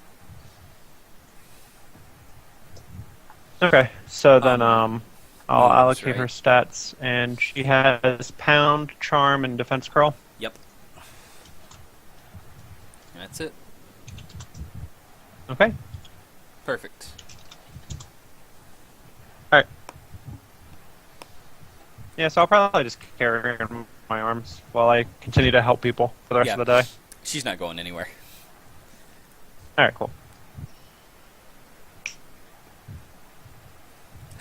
Okay, so then I'll moves, allocate her right? stats, and she has Pound, Charm, and Defense Curl. Yep. That's it. Okay. Perfect. Yeah, so I'll probably just carry her in my arms while I continue to help people for the rest Yeah. of the day. She's not going anywhere. Alright, cool.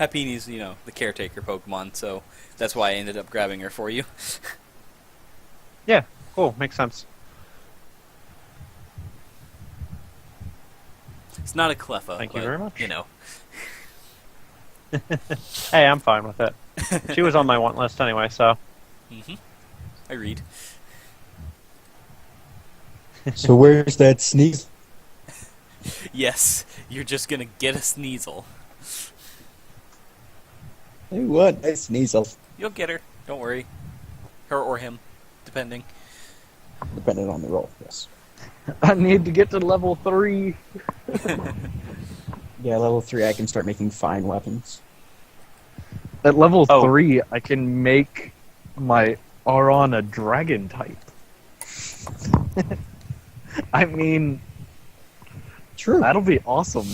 Hapini's, the caretaker Pokemon, so that's why I ended up grabbing her for you. Yeah, cool. Makes sense. It's not a Cleffa. Thank you but, very much. Hey, I'm fine with it. She was on my want list anyway, so. Mm-hmm. I read. So where's that sneeze? Yes, you're just gonna get a Sneasel. Hey, what? I Sneasel. You'll get her. Don't worry. Her or him, depending. Depending on the roll, yes. I need to get to level 3. Yeah, level 3 I can start making fine weapons. At level Oh. 3, I can make my Auron a dragon type. I mean, True. that'll be awesome.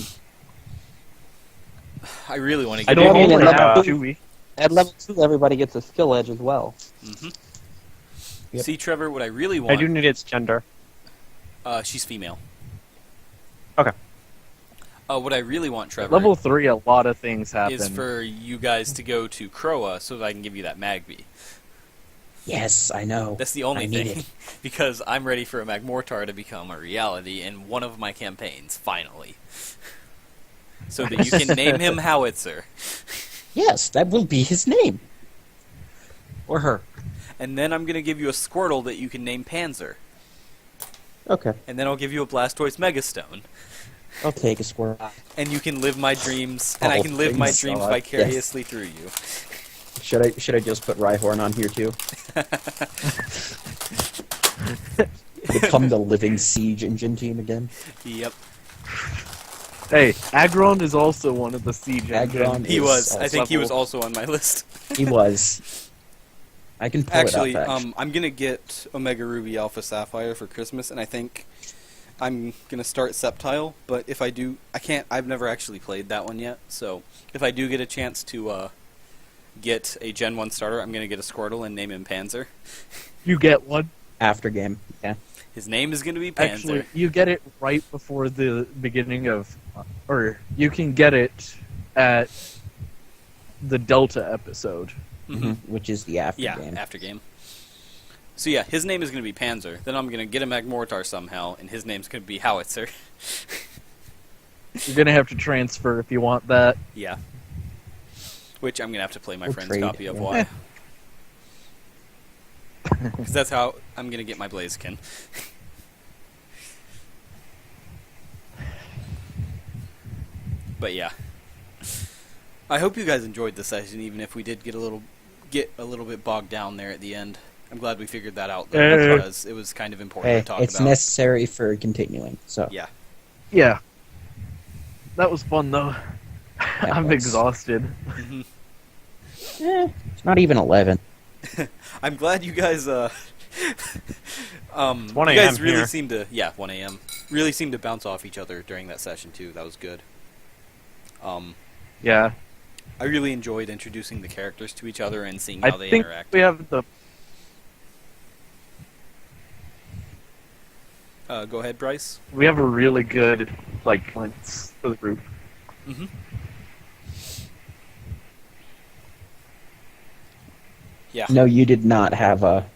I really want to I get don't mean, only at have level 2 weeks. At level 2, everybody gets a skill edge as well. Mm-hmm. Yep. See, Trevor, what I really I want... do need its gender. She's female. Okay. What I really want, Trevor, Level 3, a lot of things happen. is for you guys to go to Croa so that I can give you that Magby. Yes, I know. That's the only I need thing. it. Because I'm ready for a Magmortar to become a reality in one of my campaigns, finally. So that you can name him Howitzer. Yes, that will be his name. Or her. And then I'm going to give you a Squirtle that you can name Panzer. Okay. And then I'll give you a Blastoise Megastone. I'll take a squirrel. And you can live my dreams, and I Oh, can live my thanks, dreams God. vicariously through you. Should I just put Rhyhorn on here too? Become the living siege engine team again. Yep. Hey, Aggron is also one of the siege Aggron engines. He is was. I think he was level. also on my list. He was. I can pull Actually, it up. Actually. I'm gonna get Omega Ruby Alpha Sapphire for Christmas, and I think I'm gonna start Sceptile. But if I do, I can't. I've never actually played that one yet. So if I do get a chance to get a Gen 1 starter, I'm gonna get a Squirtle and name him Panzer. You get one. After game. Yeah. His name is gonna be Panzer. Actually, you get it right before the beginning of... Or you can get it at the Delta episode. Mhm. Which is the after Yeah, game. after game. So yeah, his name is going to be Panzer. Then I'm going to get a Magmortar somehow, and his name's going to be Howitzer. You're going to have to transfer if you want that. Yeah. Which I'm going to have to play my Or friend's trade, copy of yeah. Y. Because that's how I'm going to get my Blaziken. But yeah. I hope you guys enjoyed the session, even if we did get a little bit bogged down there at the end. I'm glad we figured that out, though, because it was kind of important Hey, to talk it's about. necessary for continuing. So Yeah. Yeah. That was fun, though. I'm was. exhausted. Mhm. it's not even 11. I'm glad you guys, 1 you guys a.m. really here. seemed to, 1 a.m. Really seemed to bounce off each other during that session, too. That was good. Yeah. I really enjoyed introducing the characters to each other and seeing I how they think interact. we have the... Go ahead, Bryce. We have a really good, balance for the group. Mm-hmm. Yeah. No, you did not have a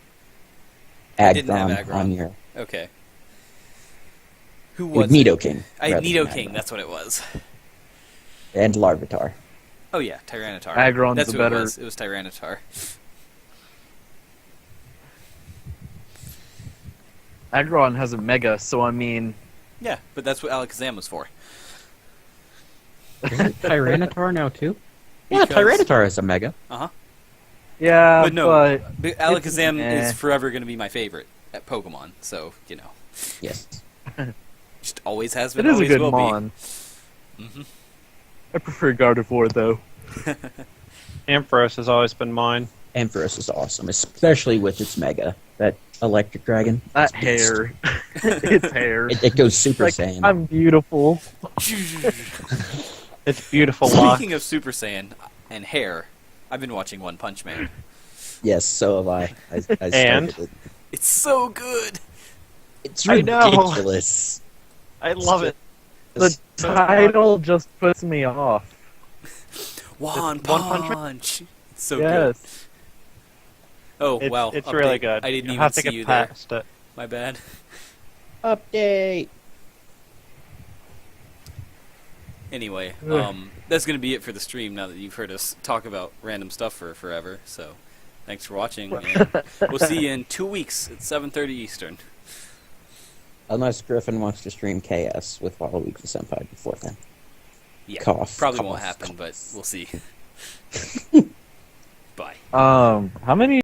didn't have Aggron Aggron. on your Okay. Who with was it? Nidoking. I had rather than Nidoking, Aggron. that's what it was. And Larvitar. Oh yeah, Tyranitar. Aggron's That's a what better- it was. It was Tyranitar. Aggron has a Mega, so I mean... Yeah, but that's what Alakazam was for. Isn't Tyranitar now too? Yeah, Because- Tyranitar is a Mega. Yeah, But no, but Alakazam eh. is forever going to be my favorite at Pokemon, so, you know. Yes. Just always has it been, is a always good will Mon. be. Mm-hmm. I prefer Gardevoir, though. Ampharos has always been mine. Ampharos is awesome, especially with its Mega. That electric dragon. That It's beast. hair. It's hair. It goes Super Like, Saiyan. I'm beautiful. It's beautiful luck. Speaking of Super Saiyan and hair, I've been watching One Punch Man. Yes, so have I. I started And? it. It's so good! It's I know. ridiculous. I love it. The title just puts me off. One One Punch Punch! It's so good. Yes. Oh, It's, wow. it's update. really good. I didn't you even have to see get you there. past it. My bad. Update. Anyway, Ugh. that's going to be it for the stream now that you've heard us talk about random stuff for forever. So, thanks for watching, and we'll see you in 2 weeks at 7:30 Eastern. Unless Griffin wants to stream KS with Waluigi Senpai before then. Yeah, Cough, probably cough, won't happen, cough. but we'll see. Bye. How many